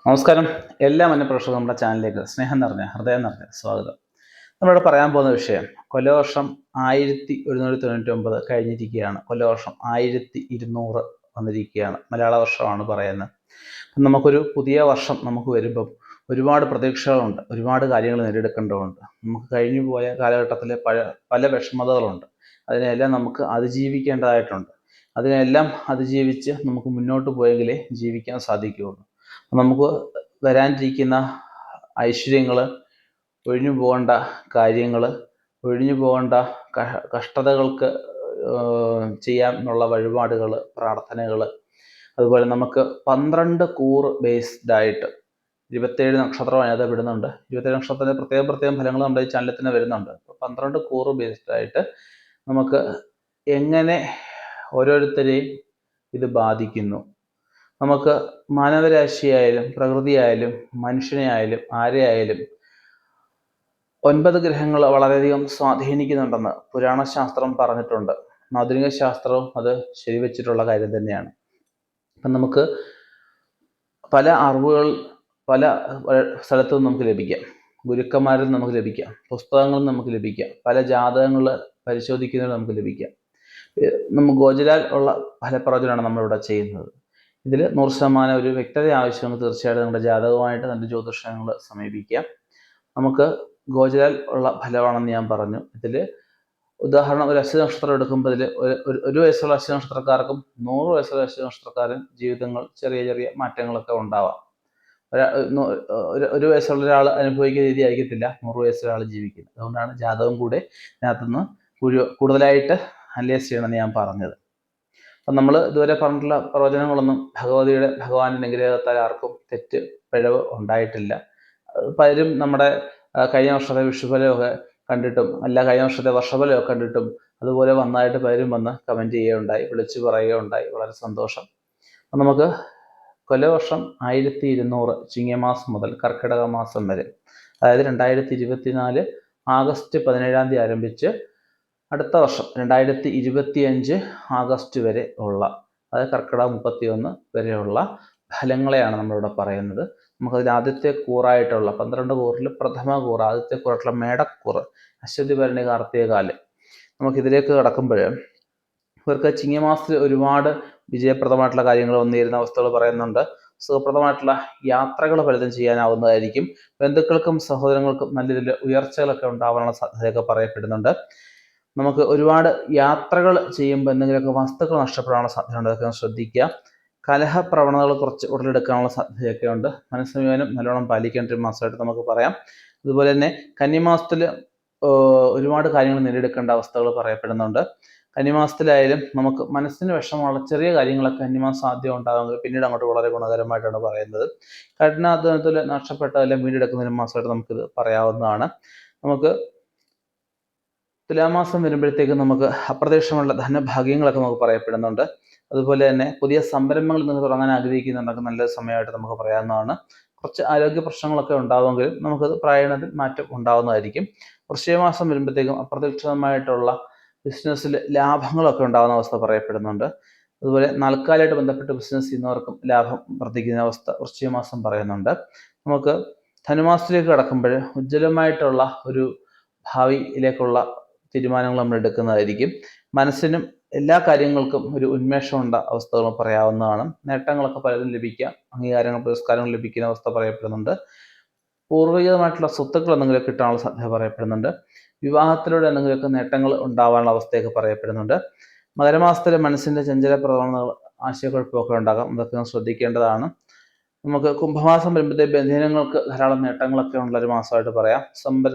നമസ്കാരം. എല്ലാ മനഃപ്രേക്ഷകർക്കും നമ്മുടെ ചാനലിലേക്ക് സ്നേഹം നിറഞ്ഞ ഹൃദയം നിറഞ്ഞ സ്വാഗതം. നമ്മളിവിടെ പറയാൻ പോകുന്ന വിഷയം കൊല്ലവർഷം 1199 കഴിഞ്ഞിരിക്കുകയാണ്. കൊല്ലവർഷം 1200 വന്നിരിക്കുകയാണ്. മലയാള വർഷമാണ് പറയുന്നത്. നമുക്കൊരു പുതിയ വർഷം നമുക്ക് വരുമ്പം ഒരുപാട് പ്രതീക്ഷകളുണ്ട്, ഒരുപാട് കാര്യങ്ങൾ നേടിയെടുക്കേണ്ടതുണ്ട്. നമുക്ക് കഴിഞ്ഞു പോയ കാലഘട്ടത്തിലെ പല വിഷമതകളുണ്ട്. അതിനെല്ലാം നമുക്ക് അതിജീവിക്കേണ്ടതായിട്ടുണ്ട്. അതിനെല്ലാം അതിജീവിച്ച് നമുക്ക് മുന്നോട്ട് പോയെങ്കിലേ ജീവിക്കാൻ സാധിക്കുകയുള്ളൂ. നമുക്ക് വരാനിരിക്കുന്ന ഐശ്വര്യങ്ങൾ, ഒഴിഞ്ഞു പോകേണ്ട കാര്യങ്ങൾ, ഒഴിഞ്ഞു പോകേണ്ട കഷ്ടതകൾക്ക് ചെയ്യാനുള്ള വഴിപാടുകൾ, പ്രാർത്ഥനകൾ, അതുപോലെ നമുക്ക് 12 കൂറ് ബേസ്ഡായിട്ട് 27 നക്ഷത്രം അതിനകത്ത് വിടുന്നുണ്ട്. 27 നക്ഷത്രത്തിൻ്റെ പ്രത്യേകം ഫലങ്ങൾ നമ്മുടെ ഈ ചാനലിൽ തന്നെ വരുന്നുണ്ട്. 12 കൂറ് ബേസ്ഡായിട്ട് നമുക്ക് എങ്ങനെ ഓരോരുത്തരെയും ഇത് ബാധിക്കുന്നു, നമുക്ക് മാനവരാശിയായാലും പ്രകൃതിയായാലും മനുഷ്യനെ ആയാലും ആരെയായാലും 9 ഗ്രഹങ്ങൾ വളരെയധികം സ്വാധീനിക്കുന്നുണ്ടെന്ന് പുരാണശാസ്ത്രം പറഞ്ഞിട്ടുണ്ട്. ആധുനിക ശാസ്ത്രവും അത് ശരിവെച്ചിട്ടുള്ള കാര്യം തന്നെയാണ്. അപ്പം നമുക്ക് പല അറിവുകൾ പല സ്ഥലത്തും നമുക്ക് ലഭിക്കാം. ഗുരുക്കന്മാരിൽ നമുക്ക് ലഭിക്കാം, പുസ്തകങ്ങളിൽ നമുക്ക് ലഭിക്കാം, പല ജാതകങ്ങൾ പരിശോധിക്കുന്നതിൽ നമുക്ക് ലഭിക്കാം. നമുക്ക് ഗോചരാൽ ഉള്ള ഫലപ്രവചനമാണ് നമ്മളിവിടെ ചെയ്യുന്നത്. ഇതിൽ 100% ഒരു വ്യക്തത ആവശ്യമാണ്. തീർച്ചയായിട്ടും നമ്മുടെ ജാതകമായിട്ട് നല്ല ജ്യോതിഷങ്ങൾ സമീപിക്കാം. നമുക്ക് ഗോചരാൽ ഉള്ള ഫലമാണെന്ന് ഞാൻ പറഞ്ഞു. ഇതിൽ ഉദാഹരണം, ഒരു അശ്വതി നക്ഷത്രം എടുക്കുമ്പോൾ ഇതിൽ ഒരു വയസ്സുള്ള അശ്വതി നക്ഷത്രക്കാർക്കും 100 വയസ്സുള്ള അശ്വതി നക്ഷത്രക്കാരും ജീവിതങ്ങൾ ചെറിയ ചെറിയ മാറ്റങ്ങളൊക്കെ ഉണ്ടാവാം. ഒരു വയസ്സുള്ള ഒരാൾ അനുഭവിക്കുന്ന രീതി ആയിരിക്കത്തില്ല 100 വയസ്സുള്ള ആൾ ജീവിക്കുന്നത്. അതുകൊണ്ടാണ് ജാതകം കൂടെ ഇതിനകത്തുനിന്ന് കൂടുതലായിട്ട് അനലൈസ് ചെയ്യണമെന്ന് ഞാൻ പറഞ്ഞത്. അപ്പം നമ്മൾ ഇതുവരെ പറഞ്ഞിട്ടുള്ള പ്രവചനങ്ങളൊന്നും ഭഗവാന്റെ അനുഗ്രഹത്താൽ ആർക്കും തെറ്റ് പിഴവ് ഉണ്ടായിട്ടില്ല. പലരും നമ്മുടെ കഴിഞ്ഞ വർഷത്തെ വിഷുഫലമൊക്കെ കണ്ടിട്ടും കഴിഞ്ഞ വർഷത്തെ വർഷഫലമൊക്കെ കണ്ടിട്ടും അതുപോലെ വന്നതായിട്ട് പലരും വന്ന് കമൻറ്റ് ചെയ്യുകയുണ്ടായി, വിളിച്ചു പറയുകയുണ്ടായി. വളരെ സന്തോഷം. അപ്പം നമുക്ക് കൊല്ലവർഷം 1200 ചിങ്ങമാസം മുതൽ കർക്കിടക മാസം വരെ, അതായത് 2024 ആഗസ്റ്റ് 17 ആരംഭിച്ച് അടുത്ത വർഷം 2025 ആഗസ്റ്റ് വരെ ഉള്ള, അതായത് കർക്കിടക 31 വരെയുള്ള ഫലങ്ങളെയാണ് നമ്മളിവിടെ പറയുന്നത്. നമുക്കതിൽ ആദ്യത്തെ കൂറായിട്ടുള്ള 12 കൂറിൽ പ്രഥമ കൂറ്, ആദ്യത്തെ കൂറായിട്ടുള്ള മേടക്കൂറ്, അശ്വതി ഭരണി കാർത്തികകാല്, നമുക്കിതിലേക്ക് കടക്കുമ്പോൾ ഇവർക്ക് ചിങ്ങമാസത്തിൽ ഒരുപാട് വിജയപ്രദമായിട്ടുള്ള കാര്യങ്ങൾ വന്നിരുന്ന അവസ്ഥകൾ പറയുന്നുണ്ട്. സുഖപ്രദമായിട്ടുള്ള യാത്രകൾ പലതും ചെയ്യാനാവുന്നതായിരിക്കും. ബന്ധുക്കൾക്കും സഹോദരങ്ങൾക്കും നല്ല രീതിയിൽ ഉയർച്ചകളൊക്കെ ഉണ്ടാവാനുള്ള സാധ്യതയൊക്കെ പറയപ്പെടുന്നുണ്ട്. നമുക്ക് ഒരുപാട് യാത്രകൾ ചെയ്യുമ്പോൾ എന്തെങ്കിലുമൊക്കെ വസ്തുക്കൾ നഷ്ടപ്പെടാനുള്ള സാധ്യതയുണ്ട്. അതൊക്കെ ശ്രദ്ധിക്കുക. കലഹപ്രവണതകൾ കുറച്ച് ഉടലെടുക്കാനുള്ള സാധ്യതയൊക്കെ ഉണ്ട്. മനസ്സംയമനം നല്ലോണം പാലിക്കേണ്ട ഒരു മാസമായിട്ട് നമുക്ക് പറയാം. അതുപോലെ തന്നെ കന്നിമാസത്തിൽ ഒരുപാട് കാര്യങ്ങൾ നേടിയെടുക്കേണ്ട അവസ്ഥകൾ പറയപ്പെടുന്നുണ്ട്. കന്നിമാസത്തിലായാലും നമുക്ക് മനസ്സിന് വിഷമമുള്ള ചെറിയ കാര്യങ്ങളൊക്കെ കന്നിമാസം ആദ്യം ഉണ്ടാകുമെങ്കിൽ പിന്നീട് അങ്ങോട്ട് വളരെ ഗുണകരമായിട്ടാണ് പറയുന്നത്. കഠിനാധ്വാനത്തിൽ നഷ്ടപ്പെട്ടതെല്ലാം വീണ്ടെടുക്കുന്ന ഒരു മാസമായിട്ട് നമുക്കിത് പറയാവുന്നതാണ്. നമുക്ക് തുലാമാസം വരുമ്പോഴത്തേക്കും നമുക്ക് അപ്രതീക്ഷിതമുള്ള ധനഭാഗ്യങ്ങളൊക്കെ നമുക്ക് പറയപ്പെടുന്നുണ്ട്. അതുപോലെ തന്നെ പുതിയ സംരംഭങ്ങൾ നിങ്ങൾ തുടങ്ങാൻ ആഗ്രഹിക്കുന്നുണ്ടെങ്കിൽ നല്ല സമയമായിട്ട് നമുക്ക് പറയാവുന്നതാണ്. കുറച്ച് ആരോഗ്യ പ്രശ്നങ്ങളൊക്കെ ഉണ്ടാവുമെങ്കിലും നമുക്കത് പ്രായണത്തിൽ മാറ്റം ഉണ്ടാവുന്നതായിരിക്കും. വൃശ്ചികമാസം വരുമ്പോഴത്തേക്കും അപ്രതീക്ഷിതമായിട്ടുള്ള ബിസിനസ്സിൽ ലാഭങ്ങളൊക്കെ ഉണ്ടാകുന്ന അവസ്ഥ പറയപ്പെടുന്നുണ്ട്. അതുപോലെ നാൽക്കാലായിട്ട് ബന്ധപ്പെട്ട് ബിസിനസ് ചെയ്യുന്നവർക്കും ലാഭം വർദ്ധിക്കുന്ന അവസ്ഥ വൃശ്ചികമാസം പറയുന്നുണ്ട്. നമുക്ക് ധനുമാസത്തിലേക്ക് കടക്കുമ്പോൾ ഉജ്ജ്വലമായിട്ടുള്ള ഒരു ഭാവിയിലേക്കുള്ള തീരുമാനങ്ങൾ നമ്മൾ എടുക്കുന്നതായിരിക്കും. മനസ്സിനും എല്ലാ കാര്യങ്ങൾക്കും ഒരു ഉന്മേഷമുണ്ട അവസ്ഥകൾ പറയാവുന്നതാണ്. നേട്ടങ്ങളൊക്കെ പലതും ലഭിക്കാം, അംഗീകാരങ്ങൾ പുരസ്കാരങ്ങൾ ലഭിക്കുന്ന അവസ്ഥ പറയപ്പെടുന്നുണ്ട്. പൂർവികമായിട്ടുള്ള സ്വത്തുക്കൾ എന്തെങ്കിലും കിട്ടാനുള്ള സാധ്യത പറയപ്പെടുന്നുണ്ട്. വിവാഹത്തിലൂടെ എന്തെങ്കിലുമൊക്കെ നേട്ടങ്ങൾ ഉണ്ടാവാനുള്ള അവസ്ഥയൊക്കെ പറയപ്പെടുന്നുണ്ട്. മകരമാസത്തിലെ മനസ്സിൻ്റെ ചഞ്ചല പ്രവണതകൾ, ആശയക്കുഴപ്പമൊക്കെ ഉണ്ടാകാം, അതൊക്കെ ശ്രദ്ധിക്കേണ്ടതാണ്. നമുക്ക് കുംഭമാസം വരുമ്പോഴത്തെ ബന്ധനങ്ങൾക്ക് ധാരാളം നേട്ടങ്ങളൊക്കെ ഉള്ളൊരു മാസമായിട്ട് പറയാം.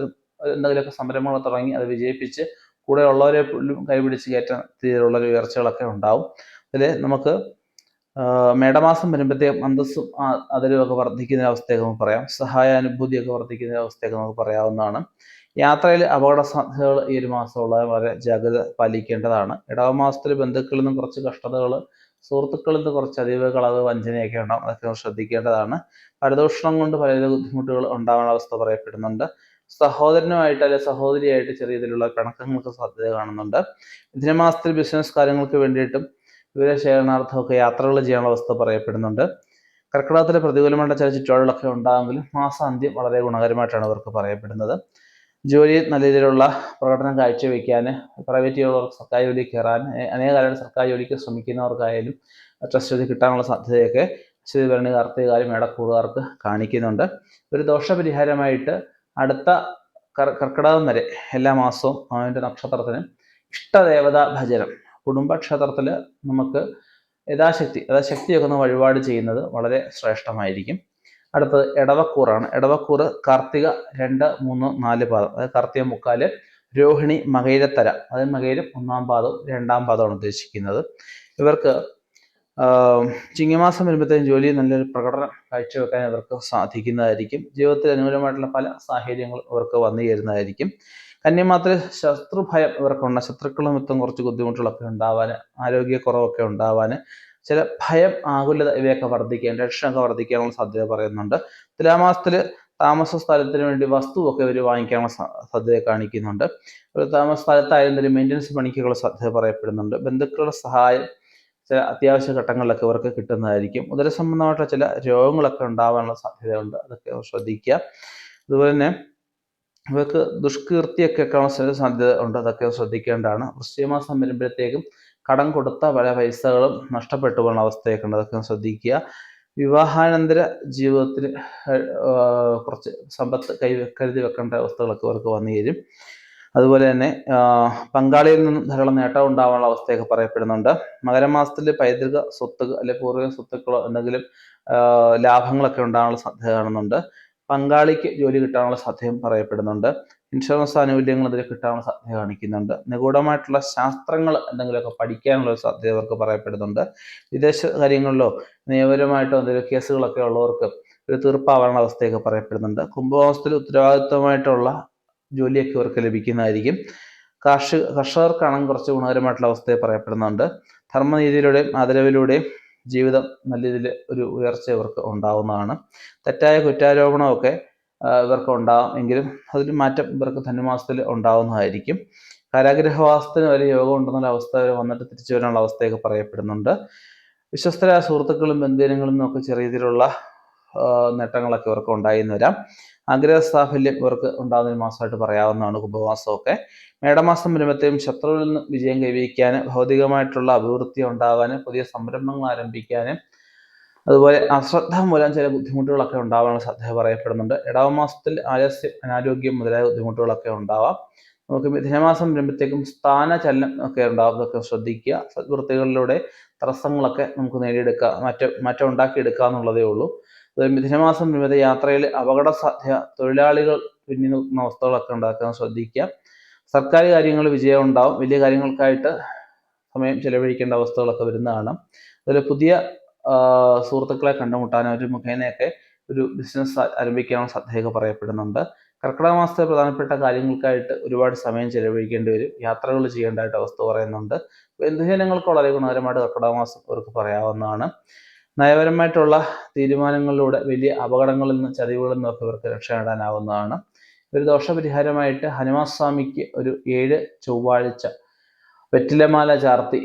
എന്തെങ്കിലുമൊക്കെ സംരംഭങ്ങൾ തുടങ്ങി അത് വിജയിപ്പിച്ച് കൂടെ ഉള്ളവരെ കൈപിടിച്ച് കയറ്റാൻ രീതിയിലുള്ളൊരു ഉയർച്ചകളൊക്കെ ഉണ്ടാവും. അതിൽ നമുക്ക് മേടമാസം വരുമ്പോഴത്തേക്കും അന്തസ്സും ആദരവൊക്കെ വർദ്ധിക്കുന്ന അവസ്ഥയൊക്കെ നമുക്ക് പറയാം. സഹായാനുഭൂതിയൊക്കെ വർദ്ധിക്കുന്ന അവസ്ഥയൊക്കെ നമുക്ക് പറയാവുന്നതാണ്. യാത്രയിൽ അപകട സാധ്യതകൾ ഈ ഒരു മാസമുള്ള വളരെ ജാഗ്രത പാലിക്കേണ്ടതാണ്. ഇടവമാസത്തിൽ ബന്ധുക്കളിൽ നിന്നും കുറച്ച് കഷ്ടതകൾ, സുഹൃത്തുക്കളിൽ നിന്ന് കുറച്ച് അധികകൾ, അത് വഞ്ചനയൊക്കെ ഉണ്ടാവും, അതൊക്കെ ശ്രദ്ധിക്കേണ്ടതാണ്. പരദൂഷണം കൊണ്ട് പല ബുദ്ധിമുട്ടുകൾ ഉണ്ടാകുന്ന അവസ്ഥ പറയപ്പെടുന്നുണ്ട്. സഹോദരനുമായിട്ട് അല്ലെങ്കിൽ സഹോദരിയായിട്ട് ചെറിയ രീതിയിലുള്ള പിണക്കങ്ങൾക്ക് സാധ്യത കാണുന്നുണ്ട്. മിഥുനമാസത്തിൽ ബിസിനസ് കാര്യങ്ങൾക്ക് വേണ്ടിയിട്ടും വിവരശേഖരണാർത്ഥമൊക്കെ യാത്രകൾ ചെയ്യാനുള്ള അവസ്ഥ പറയപ്പെടുന്നുണ്ട്. കർക്കിടകത്തിലെ പ്രതികൂലമായിട്ട് ചില ചുറ്റുപാടുകളൊക്കെ ഉണ്ടാകുമെങ്കിലും മാസാന്ത്യം വളരെ ഗുണകരമായിട്ടാണ് ഇവർക്ക് പറയപ്പെടുന്നത്. ജോലിയിൽ നല്ല രീതിയിലുള്ള പ്രകടനം കാഴ്ചവെക്കാൻ, പ്രൈവറ്റ് ജോലികൾക്ക് സർക്കാർ ജോലി കയറാൻ, അനേക കാലം സർക്കാർ ജോലിക്ക് ശ്രമിക്കുന്നവർക്കായാലും ട്രസ്റ്റ് ജോലി കിട്ടാനുള്ള സാധ്യതയൊക്കെ ശിവഭരണി കാർത്തികകാലം മേടക്കൂറുകാർക്ക് കാണിക്കുന്നുണ്ട്. ഒരു ദോഷപരിഹാരമായിട്ട് അടുത്ത കർക്കിടകം വരെ എല്ലാ മാസവും അവൻ്റെ നക്ഷത്രത്തിന് ഇഷ്ടദേവതാ ഭജനം കുടുംബക്ഷേത്രത്തിൽ നമുക്ക് യഥാശക്തിയൊക്കെ ഒന്ന് വഴിപാട് ചെയ്യുന്നത് വളരെ ശ്രേഷ്ഠമായിരിക്കും. അടുത്തത് ഇടവക്കൂറാണ്. ഇടവക്കൂറ് കാർത്തിക 2, 3, 4 പാദം, അതായത് കാർത്തിക 3/4, രോഹിണി, മകയിരത്തര, അതായത് മകയിരം 1-ാം പാദവും 2-ാം പാദമാണ് ഉദ്ദേശിക്കുന്നത്. ഇവർക്ക് ചിങ്ങമാസം വരുമ്പോഴത്തേക്കും ജോലിയിൽ നല്ലൊരു പ്രകടനം കാഴ്ചവെക്കാൻ ഇവർക്ക് സാധിക്കുന്നതായിരിക്കും. ജീവിതത്തിൽ അനുകൂലമായിട്ടുള്ള പല സാഹചര്യങ്ങളും ഇവർക്ക് വന്നു ചേരുന്നതായിരിക്കും. കന്യമാസത്തിൽ ശത്രുഭയം ഇവർക്കുണ്ട്. ശത്രുക്കളും മൊത്തം കുറച്ച് ബുദ്ധിമുട്ടുകളൊക്കെ ഉണ്ടാവാൻ, ആരോഗ്യക്കുറവൊക്കെ ഉണ്ടാവാൻ, ചില ഭയം, ആകുലത ഇവയൊക്കെ വർദ്ധിക്കാൻ, ടെൻഷനൊക്കെ വർദ്ധിക്കാനുള്ള സാധ്യത പറയുന്നുണ്ട്. തുലാമാസത്തിൽ താമസ സ്ഥലത്തിന് വേണ്ടി വസ്തുവൊക്കെ ഇവർ വാങ്ങിക്കാനുള്ള സാധ്യത കാണിക്കുന്നുണ്ട്. ഒരു താമസ സ്ഥലത്തായാലും ഒരു മെയിൻ്റനൻസ് പണിക്കുള്ള സാധ്യത പറയപ്പെടുന്നുണ്ട്. ബന്ധുക്കളുടെ സഹായം ചില അത്യാവശ്യ ഘട്ടങ്ങളിലൊക്കെ ഇവർക്ക് കിട്ടുന്നതായിരിക്കും. ഉദരസംബന്ധമായിട്ടുള്ള ചില രോഗങ്ങളൊക്കെ ഉണ്ടാവാനുള്ള സാധ്യതയുണ്ട്, അതൊക്കെ ശ്രദ്ധിക്കുക. അതുപോലെ തന്നെ ഇവർക്ക് ദുഷ്കീർത്തിയൊക്കെ കാണാൻ സാധ്യത ഉണ്ട്, അതൊക്കെ ശ്രദ്ധിക്കേണ്ടതാണ്. വൃശ്ചികമാസം വരുമ്പോഴത്തേക്കും കടം കൊടുത്ത പല പൈസകളും നഷ്ടപ്പെട്ടു പോകുന്ന അവസ്ഥയൊക്കെ ഉണ്ട്, അതൊക്കെ ശ്രദ്ധിക്കുക. വിവാഹാനന്തര ജീവിതത്തിൽ കുറച്ച് സമ്പത്ത് കരുതി വെക്കേണ്ട അവസ്ഥകളൊക്കെ ഇവർക്ക് വന്നു ചേരും. അതുപോലെ തന്നെ പങ്കാളിയിൽ നിന്നും ധാരാളം നേട്ടം ഉണ്ടാവാനുള്ള അവസ്ഥയൊക്കെ പറയപ്പെടുന്നുണ്ട്. മകരമാസത്തിൽ പൈതൃക സ്വത്തുകൾ അല്ലെങ്കിൽ പൂർവിക സ്വത്തുക്കളോ എന്തെങ്കിലും ലാഭങ്ങളൊക്കെ ഉണ്ടാകാനുള്ള സാധ്യത കാണുന്നുണ്ട്. പങ്കാളിക്ക് ജോലി കിട്ടാനുള്ള സാധ്യതയും പറയപ്പെടുന്നുണ്ട്. ഇൻഷുറൻസ് ആനുകൂല്യങ്ങൾ ഇതിൽ കിട്ടാനുള്ള സാധ്യത കാണിക്കുന്നുണ്ട്. നിഗൂഢമായിട്ടുള്ള ശാസ്ത്രങ്ങൾ എന്തെങ്കിലുമൊക്കെ പഠിക്കാനുള്ള സാധ്യത ഇവർക്ക് പറയപ്പെടുന്നുണ്ട്. വിദേശ കാര്യങ്ങളിലോ നിയമപരമായിട്ടോ എന്തെങ്കിലും കേസുകളൊക്കെ ഉള്ളവർക്ക് ഒരു തീർപ്പാവാനുള്ള അവസ്ഥയൊക്കെ പറയപ്പെടുന്നുണ്ട്. കുംഭമാസത്തിൽ ഉത്തരവാദിത്വമായിട്ടുള്ള ജോലിയൊക്കെ ഇവർക്ക് ലഭിക്കുന്നതായിരിക്കും. കർഷകർക്കാണെങ്കിൽ കുറച്ച് ഗുണകരമായിട്ടുള്ള അവസ്ഥയെ പറയപ്പെടുന്നുണ്ട്. ധർമ്മനീതിയിലൂടെയും ആദരവിലൂടെയും ജീവിതം നല്ല രീതിയിൽ ഒരു ഉയർച്ച ഇവർക്ക് ഉണ്ടാവുന്നതാണ്. തെറ്റായ കുറ്റാരോപണമൊക്കെ ഇവർക്ക് ഉണ്ടാകും, എങ്കിലും അതിൽ മാറ്റം ഇവർക്ക് ധനുമാസത്തിൽ ഉണ്ടാവുന്നതായിരിക്കും. കാരാഗ്രഹവാസത്തിന് വരെ യോഗം ഉണ്ടെന്നുള്ള അവസ്ഥ വന്നിട്ട് തിരിച്ചു വരാനുള്ള അവസ്ഥയൊക്കെ പറയപ്പെടുന്നുണ്ട്. വിശ്വസ്തരായ സുഹൃത്തുക്കളും ബന്ധുജനങ്ങളിൽ നിന്നൊക്കെ ചെറിയ രീതിയിലുള്ള നേട്ടങ്ങളൊക്കെ ഇവർക്ക് ഉണ്ടായിന്ന് വരാം. ആഗ്രഹ സാഫല്യം ഇവർക്ക് ഉണ്ടാകുന്ന ഒരു മാസമായിട്ട് പറയാവുന്നതാണ് കുംഭമാസമൊക്കെ. മേടമാസം വരുമ്പോഴത്തേക്കും ശത്രുവിൽ നിന്ന് വിജയം കൈവരിക്കാൻ, ഭൗതികമായിട്ടുള്ള അഭിവൃദ്ധി ഉണ്ടാവാൻ, പുതിയ സംരംഭങ്ങൾ ആരംഭിക്കാൻ, അതുപോലെ അശ്രദ്ധ മൂലം ചില ബുദ്ധിമുട്ടുകളൊക്കെ ഉണ്ടാവാനുള്ള സാധ്യത പറയപ്പെടുന്നുണ്ട്. ഇടവമാസത്തിൽ ആലസ്യം, അനാരോഗ്യം മുതലായ ബുദ്ധിമുട്ടുകളൊക്കെ ഉണ്ടാവാം. നമുക്ക് മിഥുനമാസം വരുമ്പോഴത്തേക്കും സ്ഥാനചലനം ഒക്കെ ഉണ്ടാവും, അതൊക്കെ ശ്രദ്ധിക്കുക. സദ്വൃത്തികളിലൂടെ തടസ്സങ്ങളൊക്കെ നമുക്ക് നേടിയെടുക്കാം, മാറ്റം ഉണ്ടാക്കിയെടുക്കുക എന്നുള്ളതേ ഉള്ളൂ. മിഥുനമാസം വരുമ്പോൾ യാത്രയിൽ അപകട സാധ്യത, തൊഴിലാളികൾ പിന്നിൽ നിൽക്കുന്ന അവസ്ഥകളൊക്കെ ഉണ്ടാക്കാൻ ശ്രദ്ധിക്കുക. സർക്കാർ കാര്യങ്ങളിൽ വിജയം ഉണ്ടാവും. വലിയ കാര്യങ്ങൾക്കായിട്ട് സമയം ചെലവഴിക്കേണ്ട അവസ്ഥകളൊക്കെ വരുന്നതാണ്. അതുപോലെ പുതിയ സുഹൃത്തുക്കളെ കണ്ടുമുട്ടാനും ഒരു മുഖേനയൊക്കെ ഒരു ബിസിനസ് ആരംഭിക്കാനുള്ള സാധ്യതയൊക്കെ പറയപ്പെടുന്നുണ്ട്. കർക്കിടക മാസത്തെ പ്രധാനപ്പെട്ട കാര്യങ്ങൾക്കായിട്ട് ഒരുപാട് സമയം ചെലവഴിക്കേണ്ടി വരും, യാത്രകൾ ചെയ്യേണ്ടതായിട്ട് അവസ്ഥ പറയുന്നുണ്ട്. ബന്ധുജനങ്ങൾക്ക് വളരെ ഗുണകരമായിട്ട് കർക്കിടക മാസം അവർക്ക് പറയാവുന്നതാണ്. നയപരമായിട്ടുള്ള തീരുമാനങ്ങളിലൂടെ വലിയ അപകടങ്ങളിൽ നിന്ന്, ചതിവുകളിൽ നിന്നൊക്കെ ഇവർക്ക് രക്ഷ നേടാനാവുന്നതാണ്. ഒരു ദോഷപരിഹാരമായിട്ട് ഹനുമാൻ സ്വാമിക്ക് ഒരു 7 ചൊവ്വാഴ്ച വെറ്റിലമാല ചാർത്തി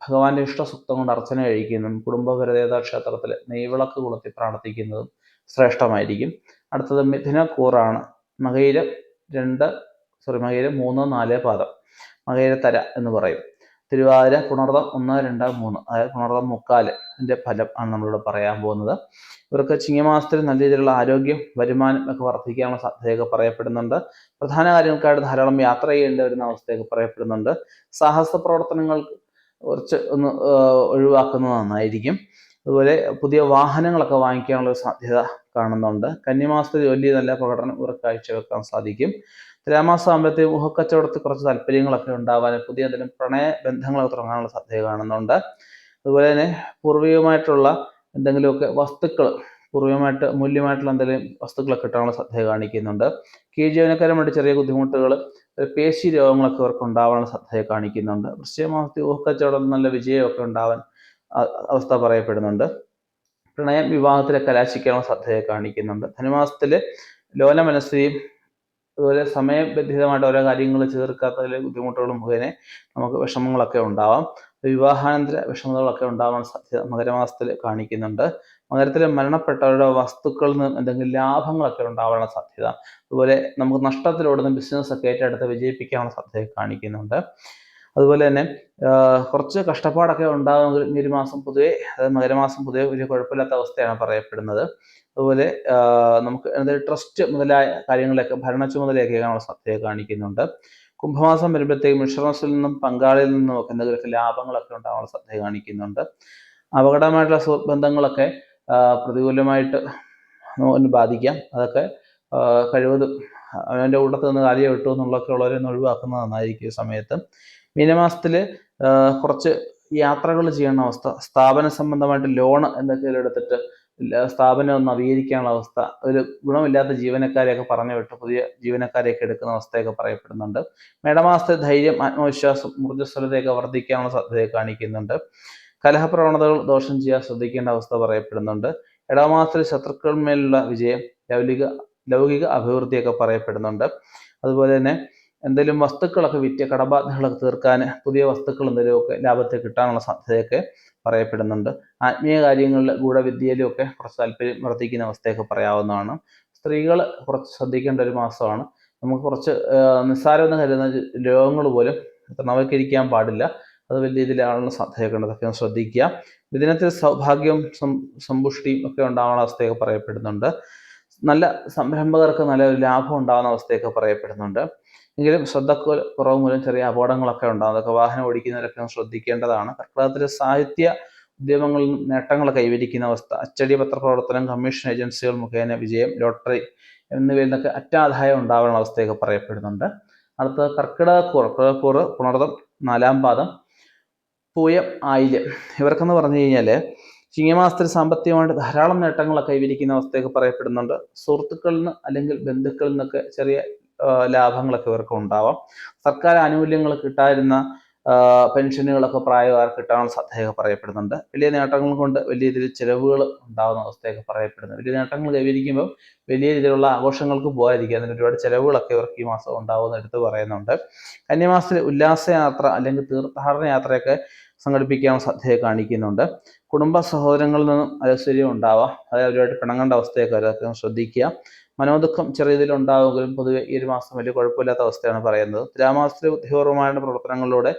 ഭഗവാന്റെ ഇഷ്ടസുക്തം കൊണ്ട് അർച്ചന കഴിക്കുന്നതും കുടുംബപരദേവതാ ക്ഷേത്രത്തിൽ നെയ്വിളക്ക് കൊളുത്തി പ്രാർത്ഥിക്കുന്നതും ശ്രേഷ്ഠമായിരിക്കും. അടുത്തത് മിഥുനക്കൂറാണ്. മകയിരം 3, 4 പാദം, മകയിരത്തര എന്ന് പറയും. തിരുവാതിര, പുണർതം 1, 2, 3, അതായത് പുണർതം 3/4 ഫലം ആണ് നമ്മളിവിടെ പറയാൻ പോകുന്നത്. ഇവർക്ക് ചിങ്ങമാസത്തിൽ നല്ല രീതിയിലുള്ള ആരോഗ്യം, വരുമാനം ഒക്കെ വർദ്ധിക്കാനുള്ള സാധ്യതയൊക്കെ പറയപ്പെടുന്നുണ്ട്. പ്രധാന കാര്യങ്ങൾക്കായിട്ട് ധാരാളം യാത്ര ചെയ്യേണ്ടി വരുന്ന അവസ്ഥയൊക്കെ പറയപ്പെടുന്നുണ്ട്. സാഹസ പ്രവർത്തനങ്ങൾ കുറച്ച് ഒന്ന് ഒഴിവാക്കുന്നത് നന്നായിരിക്കും. അതുപോലെ പുതിയ വാഹനങ്ങളൊക്കെ വാങ്ങിക്കാനുള്ള സാധ്യത കാണുന്നുണ്ട്. കന്നിമാസത്തിൽ ജോലി നല്ല പ്രകടനം ഇവർക്ക് കാഴ്ചവെക്കാൻ സാധിക്കും. തുലാമാസം ആകുമ്പോഴത്തേക്കും ഊഹക്കച്ചവടത്തിൽ കുറച്ച് താല്പര്യങ്ങളൊക്കെ ഉണ്ടാവാൻ, പുതിയ എന്തെങ്കിലും പ്രണയ ബന്ധങ്ങളൊക്കെ തുടങ്ങാനുള്ള സാധ്യത കാണുന്നുണ്ട്. അതുപോലെ തന്നെ പൂർവികമായിട്ടുള്ള എന്തെങ്കിലുമൊക്കെ വസ്തുക്കൾ, പൂർവികമായിട്ട് മൂല്യമായിട്ടുള്ള എന്തെങ്കിലും വസ്തുക്കളൊക്കെ കിട്ടാനുള്ള സാധ്യത കാണിക്കുന്നുണ്ട്. കീഴ് ജീവനക്കാരുമായിട്ട് ചെറിയ ബുദ്ധിമുട്ടുകൾ, പേശി രോഗങ്ങളൊക്കെ ഇവർക്ക് ഉണ്ടാവാനുള്ള സാധ്യത കാണിക്കുന്നുണ്ട്. വൃശ്ചികമാസത്തിൽ ഊഹക്കച്ചവടം നല്ല വിജയമൊക്കെ ഉണ്ടാവാൻ അവസ്ഥ പറയപ്പെടുന്നുണ്ട്. പ്രണയം, വിവാഹത്തിലെ കലാശിക്കാനുള്ള സാധ്യത കാണിക്കുന്നുണ്ട്. ധനുമാസത്തിൽ ലോല മനസ്ഥിതിയും അതുപോലെ സമയബന്ധിതമായിട്ട് ഓരോ കാര്യങ്ങൾ ചേർക്കാത്തതിലെ ബുദ്ധിമുട്ടുകളും മുഖേന നമുക്ക് വിഷമങ്ങളൊക്കെ ഉണ്ടാവാം. വിവാഹാനന്തര വിഷമതകളൊക്കെ ഉണ്ടാവാൻ സാധ്യത മകരമാസത്തിൽ കാണിക്കുന്നുണ്ട്. മകരത്തിൽ മരണപ്പെട്ടവരുടെ വസ്തുക്കളിൽ നിന്ന് എന്തെങ്കിലും ലാഭങ്ങളൊക്കെ ഉണ്ടാവാനുള്ള സാധ്യത, അതുപോലെ നമുക്ക് നഷ്ടത്തിലോടുന്ന ബിസിനസ് ഒക്കെ ഏറ്റെടുത്ത് വിജയിപ്പിക്കാനുള്ള സാധ്യത കാണിക്കുന്നുണ്ട്. അതുപോലെ തന്നെ കുറച്ച് കഷ്ടപ്പാടൊക്കെ ഉണ്ടാകുമെങ്കിൽ ഈ ഒരു മാസം പൊതുവെ, അതായത് മകരമാസം പൊതുവെ ഒരു കുഴപ്പമില്ലാത്ത അവസ്ഥയാണ് പറയപ്പെടുന്നത്. അതുപോലെ നമുക്ക് എന്തെങ്കിലും ട്രസ്റ്റ് മുതലായ കാര്യങ്ങളൊക്കെ ഭരണ ചുമതലയൊക്കെ ആകാനുള്ള സാധ്യത കാണിക്കുന്നുണ്ട്. കുംഭമാസം വരുമ്പോഴത്തേക്കും ഇൻഷുറൻസിൽ നിന്നും പങ്കാളിയിൽ നിന്നും ഒക്കെ എന്തെങ്കിലുമൊക്കെ ലാഭങ്ങളൊക്കെ ഉണ്ടാകാനുള്ള സാധ്യത കാണിക്കുന്നുണ്ട്. അപകടമായിട്ടുള്ള സുഹൃത്ത് ബന്ധങ്ങളൊക്കെ പ്രതികൂലമായിട്ട് ബാധിക്കാം. അതൊക്കെ കഴിവതും അവൻ്റെ കൂട്ടത്തിൽ നിന്ന് കാലിയെ വിട്ടു എന്നുള്ളതൊക്കെ ഉള്ളവരെ ഒന്ന് ഒഴിവാക്കുന്നത് നന്നായിരിക്കും ഈ സമയത്ത്. മീനമാസത്തിൽ കുറച്ച് യാത്രകൾ ചെയ്യേണ്ട അവസ്ഥ, സ്ഥാപന സംബന്ധമായിട്ട് ലോൺ എന്തൊക്കെയും എടുത്തിട്ട് സ്ഥാപനം ഒന്ന് നവീകരിക്കാനുള്ള അവസ്ഥ, ഒരു ഗുണമില്ലാത്ത ജീവനക്കാരെയൊക്കെ പറഞ്ഞു വിട്ട് പുതിയ ജീവനക്കാരെയൊക്കെ എടുക്കുന്ന അവസ്ഥയൊക്കെ പറയപ്പെടുന്നുണ്ട്. മേടമാസത്തെ ധൈര്യം, ആത്മവിശ്വാസം, ഊർജ്ജസ്വലതയൊക്കെ വർദ്ധിക്കാനുള്ള സാധ്യതയെ കാണിക്കുന്നുണ്ട്. കലഹപ്രവണതകൾ ദോഷം ചെയ്യാൻ ശ്രദ്ധിക്കേണ്ട അവസ്ഥ പറയപ്പെടുന്നുണ്ട്. ഇടവമാസത്തിൽ ശത്രുക്കളിന്മേലുള്ള വിജയം, ലൗകിക അഭിവൃദ്ധിയൊക്കെ പറയപ്പെടുന്നുണ്ട്. അതുപോലെ തന്നെ എന്തെങ്കിലും വസ്തുക്കളൊക്കെ വിറ്റ് കടബാധ്യതകളൊക്കെ തീർക്കാൻ പുതിയ വസ്തുക്കൾ എന്തെങ്കിലുമൊക്കെ ലാഭത്തിൽ കിട്ടാനുള്ള സാധ്യതയൊക്കെ പറയപ്പെടുന്നുണ്ട്. ആത്മീയ കാര്യങ്ങളിൽ ഗൂഢവിദ്യയിലും ഒക്കെ കുറച്ച് താല്പര്യം വർദ്ധിക്കുന്ന അവസ്ഥയൊക്കെ പറയാവുന്നതാണ്. സ്ത്രീകൾ കുറച്ച് ശ്രദ്ധിക്കേണ്ട ഒരു മാസമാണ്. നമുക്ക് കുറച്ച് നിസ്സാരമെന്ന് കരുതുന്ന രോഗങ്ങൾ പോലും നവീകരിക്കാൻ പാടില്ല. അത് വലിയ രീതിയിലാണുള്ള സാധ്യതയൊക്കെ ഉണ്ട്. അതൊക്കെ ശ്രദ്ധിക്കുക. മിഥുനത്തിൽ സൗഭാഗ്യവും സമ്പുഷ്ടിയും ഒക്കെ ഉണ്ടാവുന്ന അവസ്ഥയൊക്കെ പറയപ്പെടുന്നുണ്ട്. നല്ല സംരംഭകർക്ക് നല്ലൊരു ലാഭം ഉണ്ടാകുന്ന അവസ്ഥയൊക്കെ പറയപ്പെടുന്നുണ്ട്. എങ്കിലും കുറവ് മൂലം ചെറിയ അപകടങ്ങളൊക്കെ ഉണ്ടാകും. അതൊക്കെ വാഹനം ഓടിക്കുന്നവരൊക്കെ ശ്രദ്ധിക്കേണ്ടതാണ്. കർക്കിടകത്തിൽ സാഹിത്യ ഉദ്യമങ്ങളിൽ നേട്ടങ്ങൾ കൈവരിക്കുന്ന അവസ്ഥ, അച്ചടി പത്രപ്രവർത്തനം, കമ്മീഷൻ ഏജൻസികൾ മുഖേന വിജയം, ലോട്ടറി എന്നിവയിൽ നിന്നൊക്കെ അറ്റാദായം ഉണ്ടാവുന്ന അവസ്ഥയൊക്കെ പറയപ്പെടുന്നുണ്ട്. അടുത്ത കർക്കിടകക്കൂർ പുണർതം, 4-ാം പാദം, പൂയം, ആയില്യം. ഇവർക്കെന്ന് പറഞ്ഞു കഴിഞ്ഞാൽ ചിങ്ങമാസത്തിൽ സാമ്പത്തികമായിട്ട് ധാരാളം നേട്ടങ്ങളൊക്കെ കൈവരിക്കുന്ന അവസ്ഥയൊക്കെ പറയപ്പെടുന്നുണ്ട്. സുഹൃത്തുക്കളിൽ നിന്ന് അല്ലെങ്കിൽ ബന്ധുക്കളിൽ നിന്നൊക്കെ ചെറിയ ലാഭങ്ങളൊക്കെ ഇവർക്ക് ഉണ്ടാവാം. സർക്കാർ ആനുകൂല്യങ്ങൾ കിട്ടാതിരുന്ന പെൻഷനുകളൊക്കെ പ്രായക്കാർക്ക് കിട്ടാനുള്ള സാധ്യതയൊക്കെ പറയപ്പെടുന്നുണ്ട്. വലിയ നേട്ടങ്ങൾ കൊണ്ട് വലിയ രീതിയിൽ ചിലവുകൾ ഉണ്ടാകുന്ന അവസ്ഥയൊക്കെ പറയപ്പെടുന്നു. വലിയ നേട്ടങ്ങൾ കൈവരിക്കുമ്പോൾ വലിയ രീതിയിലുള്ള ആഘോഷങ്ങൾക്ക് പോകാതിരിക്കുക, അതിന് ഒരുപാട് ചിലവുകളൊക്കെ ഇവർക്ക് ഈ മാസം ഉണ്ടാകുമെന്ന് എടുത്ത് പറയുന്നുണ്ട്. കന്യമാസത്തിൽ ഉല്ലാസയാത്ര അല്ലെങ്കിൽ തീർത്ഥാടന യാത്രയൊക്കെ സംഘടിപ്പിക്കാനുള്ള സാധ്യത കാണിക്കുന്നുണ്ട്. കുടുംബ സഹോദരങ്ങളിൽ നിന്നും അലസര്യം ഉണ്ടാവാം, അതായത് അവരുമായിട്ട് പിണങ്ങേണ്ട അവസ്ഥയൊക്കെ അതൊക്കെ ശ്രദ്ധിക്കുക. മനോദുഃഖം ചെറിയ രീതിയിൽ ഉണ്ടാവുമെങ്കിലും പൊതുവെ ഈ ഒരു മാസം വലിയ കുഴപ്പമില്ലാത്ത അവസ്ഥയാണ് പറയുന്നത്. തുലാമാസത്തിലെ ബുദ്ധിപൂർവമായ പ്രവർത്തനങ്ങളിലൂടെ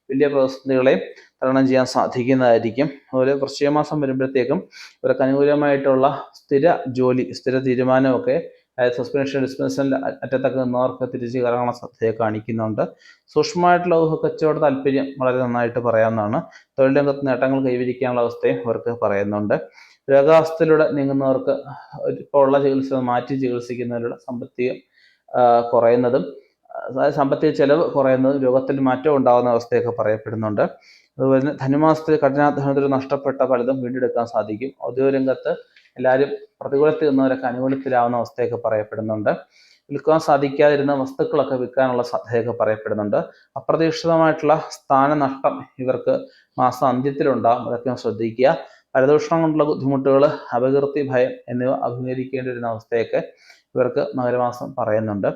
വലിയ പ്രതിസന്ധികളെയും തരണം ചെയ്യാൻ സാധിക്കുന്നതായിരിക്കും. അതുപോലെ വൃശ്ചികമാസം വരുമ്പോഴത്തേക്കും ഇവർക്ക് അനുകൂലമായിട്ടുള്ള സ്ഥിര ജോലി, സ്ഥിര തീരുമാനമൊക്കെ, അതായത് സസ്പെൻഷൻ ഡിസ്പെൻഷൻ അറ്റത്തൊക്കെ നിന്നവർക്ക് തിരിച്ചു കയറാനുള്ള സാധ്യതയെ കാണിക്കുന്നുണ്ട്. സൂക്ഷ്മമായിട്ടുള്ള കച്ചവട താല്പര്യം വളരെ നന്നായിട്ട് പറയാവുന്നതാണ്. തൊഴിൽ രംഗത്ത് നേട്ടങ്ങൾ കൈവരിക്കാനുള്ള അവസ്ഥയും ഇവർക്ക് പറയുന്നുണ്ട്. രോഗാവസ്ഥയിലൂടെ നീങ്ങുന്നവർക്ക് ഇപ്പോൾ ഉള്ള ചികിത്സ മാറ്റി ചികിത്സിക്കുന്നതിലൂടെ സാമ്പത്തികം കുറയുന്നതും, അതായത് സാമ്പത്തിക ചെലവ് കുറയുന്നതും രോഗത്തിൽ മാറ്റം ഉണ്ടാകുന്ന അവസ്ഥയൊക്കെ പറയപ്പെടുന്നുണ്ട്. അതുപോലെ തന്നെ ധനുമാസത്തിൽ കഠിനാധ്വാനത്തിൽ നഷ്ടപ്പെട്ട പലതും വീണ്ടെടുക്കാൻ സാധിക്കും. ഔദ്യോഗിക രംഗത്ത് എല്ലാവരും പ്രതികൂലത്തിൽ നിന്നവരൊക്കെ അനുകൂലത്തിലാവുന്ന അവസ്ഥയൊക്കെ പറയപ്പെടുന്നുണ്ട്. വിൽക്കാൻ സാധിക്കാതിരുന്ന വസ്തുക്കളൊക്കെ വിൽക്കാനുള്ള സാധ്യതയൊക്കെ പറയപ്പെടുന്നുണ്ട്. അപ്രതീക്ഷിതമായിട്ടുള്ള സ്ഥാനനഷ്ടം ഇവർക്ക് മാസം അന്ത്യത്തിലുണ്ടാകും. അതൊക്കെ ശ്രദ്ധിക്കുക. പരദൂഷണം കൊണ്ടുള്ള ബുദ്ധിമുട്ടുകൾ, അപകീർത്തി, ഭയം എന്നിവ അഭിമുഖീകരിക്കേണ്ടി വരുന്ന അവസ്ഥയൊക്കെ ഇവർക്ക് മകരമാസം പറയുന്നുണ്ട്.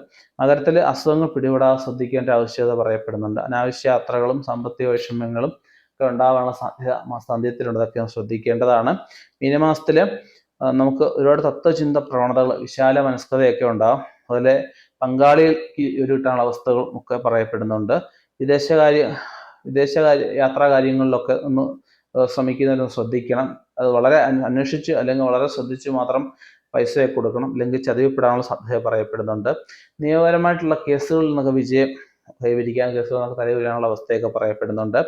മകരത്തിൽ അസുഖങ്ങൾ പിടിപെടാതെ ശ്രദ്ധിക്കേണ്ട ആവശ്യകത പറയപ്പെടുന്നുണ്ട്. അനാവശ്യ യാത്രകളും സാമ്പത്തിക വൈഷമ്യങ്ങളും ഒക്കെ ഉണ്ടാകാനുള്ള സാധ്യത മാസാന്ത്യത്തിലുണ്ട്. അതൊക്കെ ശ്രദ്ധിക്കേണ്ടതാണ്. മീനമാസത്തിൽ നമുക്ക് ഒരുപാട് തത്വചിന്ത പ്രവണതകൾ, വിശാല മനസ്കതയൊക്കെ ഉണ്ടാകും. അതുപോലെ പങ്കാളിയിൽ കിട്ടാനുള്ള അവസ്ഥകളും ഒക്കെ പറയപ്പെടുന്നുണ്ട്. വിദേശ യാത്രാകാര്യങ്ങളിലൊക്കെ ഒന്ന് ശ്രമിക്കുന്നതിന് ശ്രദ്ധിക്കണം. അത് വളരെ അന്വേഷിച്ച് അല്ലെങ്കിൽ വളരെ ശ്രദ്ധിച്ച് മാത്രം പൈസയൊക്കെ കൊടുക്കണം, അല്ലെങ്കിൽ ചതിവിപ്പെടാനുള്ള സാധ്യത പറയപ്പെടുന്നുണ്ട്. നിയമപരമായിട്ടുള്ള കേസുകളിൽ നിന്നൊക്കെ വിജയം കൈവരിക്കാൻ, കേസുകളൊക്കെ തലവരാനുള്ള അവസ്ഥയൊക്കെ പറയപ്പെടുന്നുണ്ട്.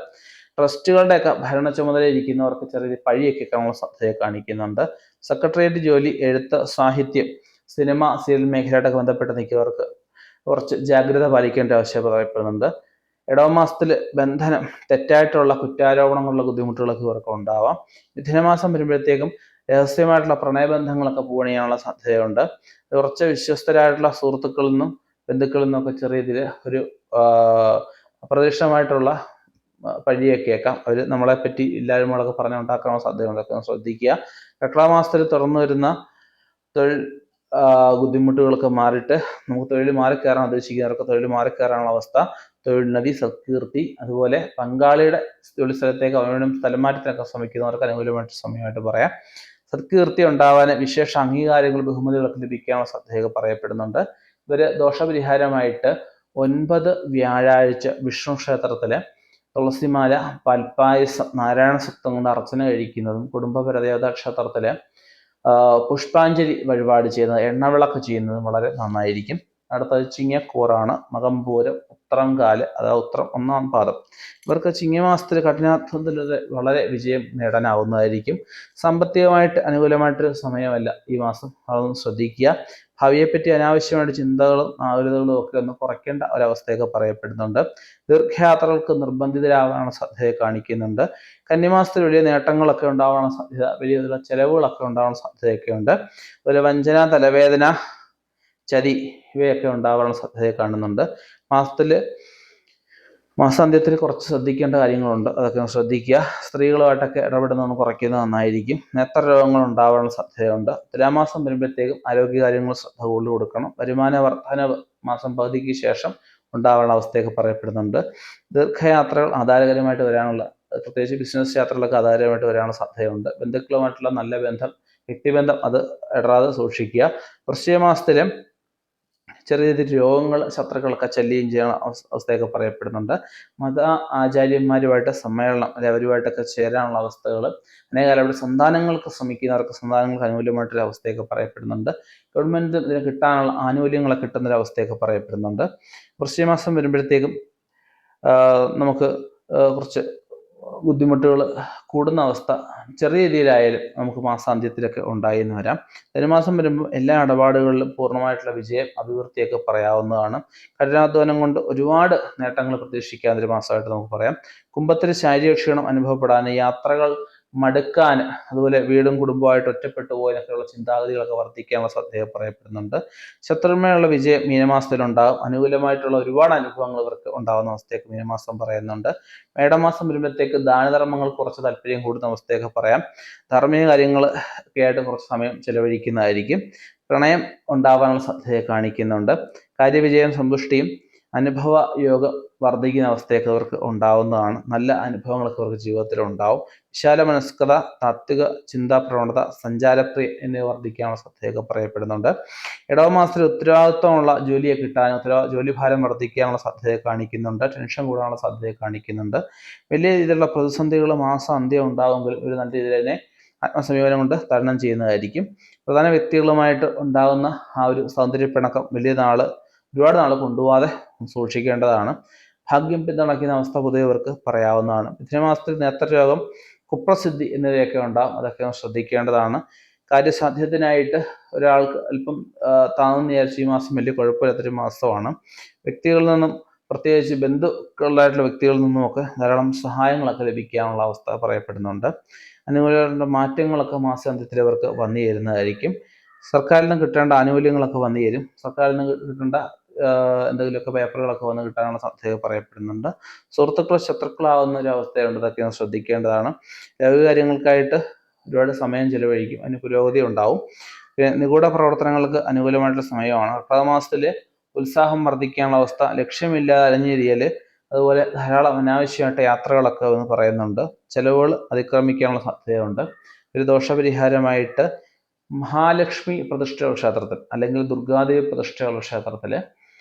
ട്രസ്റ്റുകളുടെയൊക്കെ ഭരണ ചുമതല ഇരിക്കുന്നവർക്ക് ചെറിയ പഴിയൊക്കെ കാണാനുള്ള സാധ്യത കാണിക്കുന്നുണ്ട്. സെക്രട്ടേറിയറ്റ് ജോലി, എഴുത്ത്, സാഹിത്യം, സിനിമ, സീരിയൽ മേഖലയായിട്ടൊക്കെ ബന്ധപ്പെട്ട് നിൽക്കുന്നവർക്ക് കുറച്ച് ജാഗ്രത പാലിക്കേണ്ട ആവശ്യകത പറയപ്പെടുന്നുണ്ട്. ഇടവമാസത്തിൽ ബന്ധനം, തെറ്റായിട്ടുള്ള കുറ്റാരോപണങ്ങളുള്ള ബുദ്ധിമുട്ടുകളൊക്കെ ഇവർക്ക് ഉണ്ടാവാം. മിഥുനമാസം വരുമ്പോഴത്തേക്കും രഹസ്യമായിട്ടുള്ള പ്രണയബന്ധങ്ങളൊക്കെ പൂവണിയാനുള്ള സാധ്യതയുണ്ട്. കുറച്ച് വിശ്വസ്തരായിട്ടുള്ള സുഹൃത്തുക്കളിൽ നിന്നും ബന്ധുക്കളിൽ നിന്നൊക്കെ ചെറിയ രീതിയിൽ ഒരു അപ്രതീക്ഷിതമായിട്ടുള്ള പഴിയൊക്കെ കേൾക്കാം. അവർ നമ്മളെ പറ്റി ഇല്ലായ്മകളൊക്കെ പറഞ്ഞുണ്ടാക്കാനുള്ള സാധ്യതകളൊക്കെ ശ്രദ്ധിക്കുക. കർക്കിടകമാസത്തിൽ തുറന്നു വരുന്ന തൊഴിൽ ബുദ്ധിമുട്ടുകളൊക്കെ മാറിയിട്ട് നമുക്ക് തൊഴിൽ മാറിക്കയറാൻ ഉദ്ദേശിക്കുന്നവർക്ക് തൊഴിൽ മാറിക്കയറാനുള്ള അവസ്ഥ, തൊഴിലുന്നതി, സത്കീർത്തി, അതുപോലെ പങ്കാളിയുടെ തൊഴിൽ സ്ഥലത്തേക്ക് അവനും സ്ഥലം മാറ്റത്തിനൊക്കെ ശ്രമിക്കുന്നവർക്ക് അനുകൂലമായിട്ട് സമയമായിട്ട് പറയാം. സത്കീർത്തി ഉണ്ടാവാൻ വിശേഷ അംഗീകാരങ്ങൾ ബഹുമതികളൊക്കെ ലഭിക്കാനുള്ള സാധ്യതയൊക്കെ പറയപ്പെടുന്നുണ്ട്. ഇവര് ദോഷപരിഹാരമായിട്ട് 9 വ്യാഴാഴ്ച വിഷ്ണു ക്ഷേത്രത്തിലെ തുളസിമാല, പൽപ്പായസം, നാരായണ സൂക്തം കൊണ്ട് അർച്ചന കഴിക്കുന്നതും, കുടുംബ പരദേവതാ ക്ഷേത്രത്തിലെ പുഷ്പാഞ്ജലി വഴിപാട് ചെയ്യുന്നത്, എണ്ണവിളക്ക് ചെയ്യുന്നതും വളരെ നന്നായിരിക്കും. അടുത്തത് ചിങ്ങക്കൂറാണ്. മകംപൂരം, ഉത്രം കാല്, അതായത് ഉത്രം 1-ാം പാദം. ഇവർക്ക് ചിങ്ങമാസത്തിൽ കഠിനാധ്വാനത്തിലൂടെ വളരെ വിജയം നേടാനാവുന്നതായിരിക്കും. സാമ്പത്തികമായിട്ട് അനുകൂലമായിട്ടൊരു സമയമല്ല ഈ മാസം, അതൊന്ന് ശ്രദ്ധിക്കുക. ഭാവിയെപ്പറ്റി അനാവശ്യമായിട്ട് ചിന്തകളും ആകുലതകളും ഒക്കെ ഒന്ന് കുറയ്ക്കേണ്ട ഒരവസ്ഥയൊക്കെ പറയപ്പെടുന്നുണ്ട്. ദീർഘയാത്രകൾക്ക് നിർബന്ധിതരാകാനുള്ള സാധ്യത കാണിക്കുന്നുണ്ട്. കന്നിമാസത്തിൽ വലിയ നേട്ടങ്ങളൊക്കെ ഉണ്ടാവാനുള്ള സാധ്യത, വലിയ ചെലവുകളൊക്കെ ഉണ്ടാവാനുള്ള സാധ്യതയൊക്കെ ഉണ്ട്. അതുപോലെ വഞ്ചന, തലവേദന, ചതി ഇവയൊക്കെ ഉണ്ടാവാനുള്ള സാധ്യത കാണുന്നുണ്ട്. മാസാന്ത്യത്തിൽ കുറച്ച് ശ്രദ്ധിക്കേണ്ട കാര്യങ്ങളുണ്ട്, അതൊക്കെ ഒന്ന് ശ്രദ്ധിക്കുക. സ്ത്രീകളുമായിട്ടൊക്കെ ഇടപെടുന്നതൊന്ന് കുറയ്ക്കുന്നത് നന്നായിരിക്കും. നേത്രരോഗങ്ങൾ ഉണ്ടാവാനുള്ള സാധ്യതയുണ്ട്. തുലാമാസം വരുമ്പോഴത്തേക്കും ആരോഗ്യകാര്യങ്ങൾ ശ്രദ്ധ കൂടുതൽ കൊടുക്കണം. വരുമാന വർധനവ് മാസം പകുതിക്ക് ശേഷം ഉണ്ടാവാനുള്ള അവസ്ഥയൊക്കെ പറയപ്പെടുന്നുണ്ട്. ദീർഘയാത്രകൾ ആദായകരമായിട്ട് വരാനുള്ള, പ്രത്യേകിച്ച് ബിസിനസ് യാത്രകളൊക്കെ ആദായകരമായിട്ട് വരാനുള്ള സാധ്യതയുണ്ട്. ബന്ധുക്കളുമായിട്ടുള്ള നല്ല ബന്ധം, വ്യക്തിബന്ധം അത് ഇടറാതെ സൂക്ഷിക്കുക. വൃശ്ചിക മാസത്തിലും ചെറിയ രീതിയിൽ രോഗങ്ങൾ, ശത്രുക്കളൊക്കെ ശല്യം ചെയ്യുന്ന അവസ്ഥയൊക്കെ പറയപ്പെടുന്നുണ്ട്. മത ആചാര്യന്മാരുമായിട്ട് സമ്മേളനം, അല്ലെ അവരുമായിട്ടൊക്കെ ചേരാനുള്ള അവസ്ഥകൾ, അനേകാലവിടെ സന്താനങ്ങൾക്ക് ശ്രമിക്കുന്നവർക്ക് സന്താനങ്ങൾക്ക് അനുകൂലമായിട്ടൊരു അവസ്ഥയൊക്കെ പറയപ്പെടുന്നുണ്ട്. ഗവൺമെന്റ് ഇതിന് കിട്ടാനുള്ള ആനുകൂല്യങ്ങളൊക്കെ കിട്ടുന്നൊരവസ്ഥയൊക്കെ പറയപ്പെടുന്നുണ്ട്. വൃശ്ചിക മാസം വരുമ്പോഴത്തേക്കും നമുക്ക് കുറച്ച് ബുദ്ധിമുട്ടുകൾ കൂടുന്ന അവസ്ഥ ചെറിയ രീതിയിലായാലും നമുക്ക് മാസാന്ത്യത്തിലൊക്കെ ഉണ്ടായി എന്ന് വരാം. ധനുമാസം വരുമ്പോൾ എല്ലാ ഇടപാടുകളിലും പൂർണ്ണമായിട്ടുള്ള വിജയം, അഭിവൃദ്ധിയൊക്കെ പറയാവുന്നതാണ്. കഠിനാധ്വാനം കൊണ്ട് ഒരുപാട് നേട്ടങ്ങൾ പ്രതീക്ഷിക്കാവുന്ന ഒരു മാസമായിട്ട് നമുക്ക് പറയാം. കുംഭത്തിൽ ശാരീരിക ക്ഷീണം അനുഭവപ്പെടാൻ, യാത്രകൾ മടുക്കാൻ, അതുപോലെ വീടും കുടുംബമായിട്ട് ഒറ്റപ്പെട്ടു പോയതിനൊക്കെയുള്ള ചിന്താഗതികളൊക്കെ വർദ്ധിക്കാനുള്ള സാധ്യത പറയപ്പെടുന്നുണ്ട്. ശത്രുമേലുള്ള വിജയം മീനമാസത്തിലുണ്ടാകും. അനുകൂലമായിട്ടുള്ള ഒരുപാട് അനുഭവങ്ങൾ ഇവർക്ക് ഉണ്ടാകുന്ന അവസ്ഥയൊക്കെ മീനമാസം പറയുന്നുണ്ട്. മേടമാസം വരുമ്പോഴത്തേക്ക് ദാനധർമ്മങ്ങൾ കുറച്ച് താല്പര്യം കൂടുന്ന അവസ്ഥയൊക്കെ പറയാം. ധാർമ്മിക കാര്യങ്ങൾ ഒക്കെ ആയിട്ട് കുറച്ച് സമയം ചെലവഴിക്കുന്നതായിരിക്കും. പ്രണയം ഉണ്ടാവാനുള്ള സാധ്യത കാണിക്കുന്നുണ്ട്. കാര്യവിജയം, സന്തുഷ്ടിയും അനുഭവ യോഗം വർദ്ധിക്കുന്ന അവസ്ഥയൊക്കെ അവർക്ക് ഉണ്ടാവുന്നതാണ്. നല്ല അനുഭവങ്ങളൊക്കെ അവർക്ക് ജീവിതത്തിൽ ഉണ്ടാവും. വിശാല മനസ്കത, താത്വിക ചിന്താ പ്രവണത, സഞ്ചാരപ്രിയ എന്നിവ വർദ്ധിക്കാനുള്ള സാധ്യതയൊക്കെ പറയപ്പെടുന്നുണ്ട്. ഇടവമാസത്തിൽ ഉത്തരവാദിത്വമുള്ള ജോലിയെ കിട്ടാനും ജോലിഭാരം വർദ്ധിക്കാനുള്ള സാധ്യത കാണിക്കുന്നുണ്ട്. ടെൻഷൻ കൂടാനുള്ള സാധ്യത കാണിക്കുന്നുണ്ട്. വലിയ രീതിയിലുള്ള പ്രതിസന്ധികൾ മാസാന്ത്യം ഉണ്ടാകുമെങ്കിൽ ഒരു നല്ല രീതിയിൽ തന്നെ ആത്മസംയമനം കൊണ്ട് തരണം ചെയ്യുന്നതായിരിക്കും. പ്രധാന വ്യക്തികളുമായിട്ട് ഉണ്ടാകുന്ന ആ ഒരു സൗന്ദര്യപ്പിണക്കം ഒരുപാട് നാൾ കൊണ്ടുപോകാതെ സൂക്ഷിക്കേണ്ടതാണ്. ഭാഗ്യം പിന്തുണയ്ക്കുന്ന അവസ്ഥ പൊതുവെ ഇവർക്ക് പറയാവുന്നതാണ്. മിഥുനമാസത്തിൽ നേത്രരോഗം, കുപ്രസിദ്ധി എന്നിവയൊക്കെ ഉണ്ടാകും, അതൊക്കെ ശ്രദ്ധിക്കേണ്ടതാണ്. കാര്യസാധ്യത്തിനായിട്ട് ഒരാൾക്ക് അല്പം താഴ്ന്നു വിചാരിച്ച ഈ മാസം വലിയ കുഴപ്പമില്ലാത്തൊരു മാസമാണ്. വ്യക്തികളിൽ നിന്നും, പ്രത്യേകിച്ച് ബന്ധുക്കളായിട്ടുള്ള വ്യക്തികളിൽ നിന്നുമൊക്കെ ധാരാളം സഹായങ്ങളൊക്കെ ലഭിക്കാനുള്ള അവസ്ഥ പറയപ്പെടുന്നുണ്ട്. അനുകൂലമായ മാറ്റങ്ങളൊക്കെ മാസാന്ത്യത്തിൽ അവർക്ക് വന്നു ചേരുന്നതായിരിക്കും. സർക്കാരിൽ നിന്ന് കിട്ടേണ്ട ആനുകൂല്യങ്ങളൊക്കെ വന്നു ചേരും. സർക്കാരിൽ നിന്ന് കിട്ടേണ്ട എന്തെങ്കിലുമൊക്കെ പേപ്പറുകളൊക്കെ വന്ന് കിട്ടാനുള്ള സാധ്യത പറയപ്പെടുന്നുണ്ട്. സുഹൃത്തുക്കൾ ശത്രുക്കളാവുന്ന ഒരു അവസ്ഥയുണ്ട്, അതൊക്കെ ശ്രദ്ധിക്കേണ്ടതാണ്. കാര്യങ്ങൾക്കായിട്ട് ഒരുപാട് സമയം ചെലവഴിക്കും, അതിന് പുരോഗതി ഉണ്ടാവും. പിന്നെ നിഗൂഢ പ്രവർത്തനങ്ങൾക്ക് അനുകൂലമായിട്ടുള്ള സമയമാണ്. കർക്കിടക ഉത്സാഹം വർദ്ധിക്കാനുള്ള അവസ്ഥ, ലക്ഷ്യമില്ലാതെ അലഞ്ഞിരിയൽ, അതുപോലെ ധാരാളം അനാവശ്യമായിട്ട് യാത്രകളൊക്കെ എന്ന് പറയുന്നുണ്ട്. ചെലവുകൾ അതിക്രമിക്കാനുള്ള സാധ്യതയുണ്ട്. ഒരു ദോഷപരിഹാരമായിട്ട് മഹാലക്ഷ്മി പ്രതിഷ്ഠയുള്ള ക്ഷേത്രത്തിൽ, അല്ലെങ്കിൽ ദുർഗാദേവി പ്രതിഷ്ഠയുള്ള ക്ഷേത്രത്തിൽ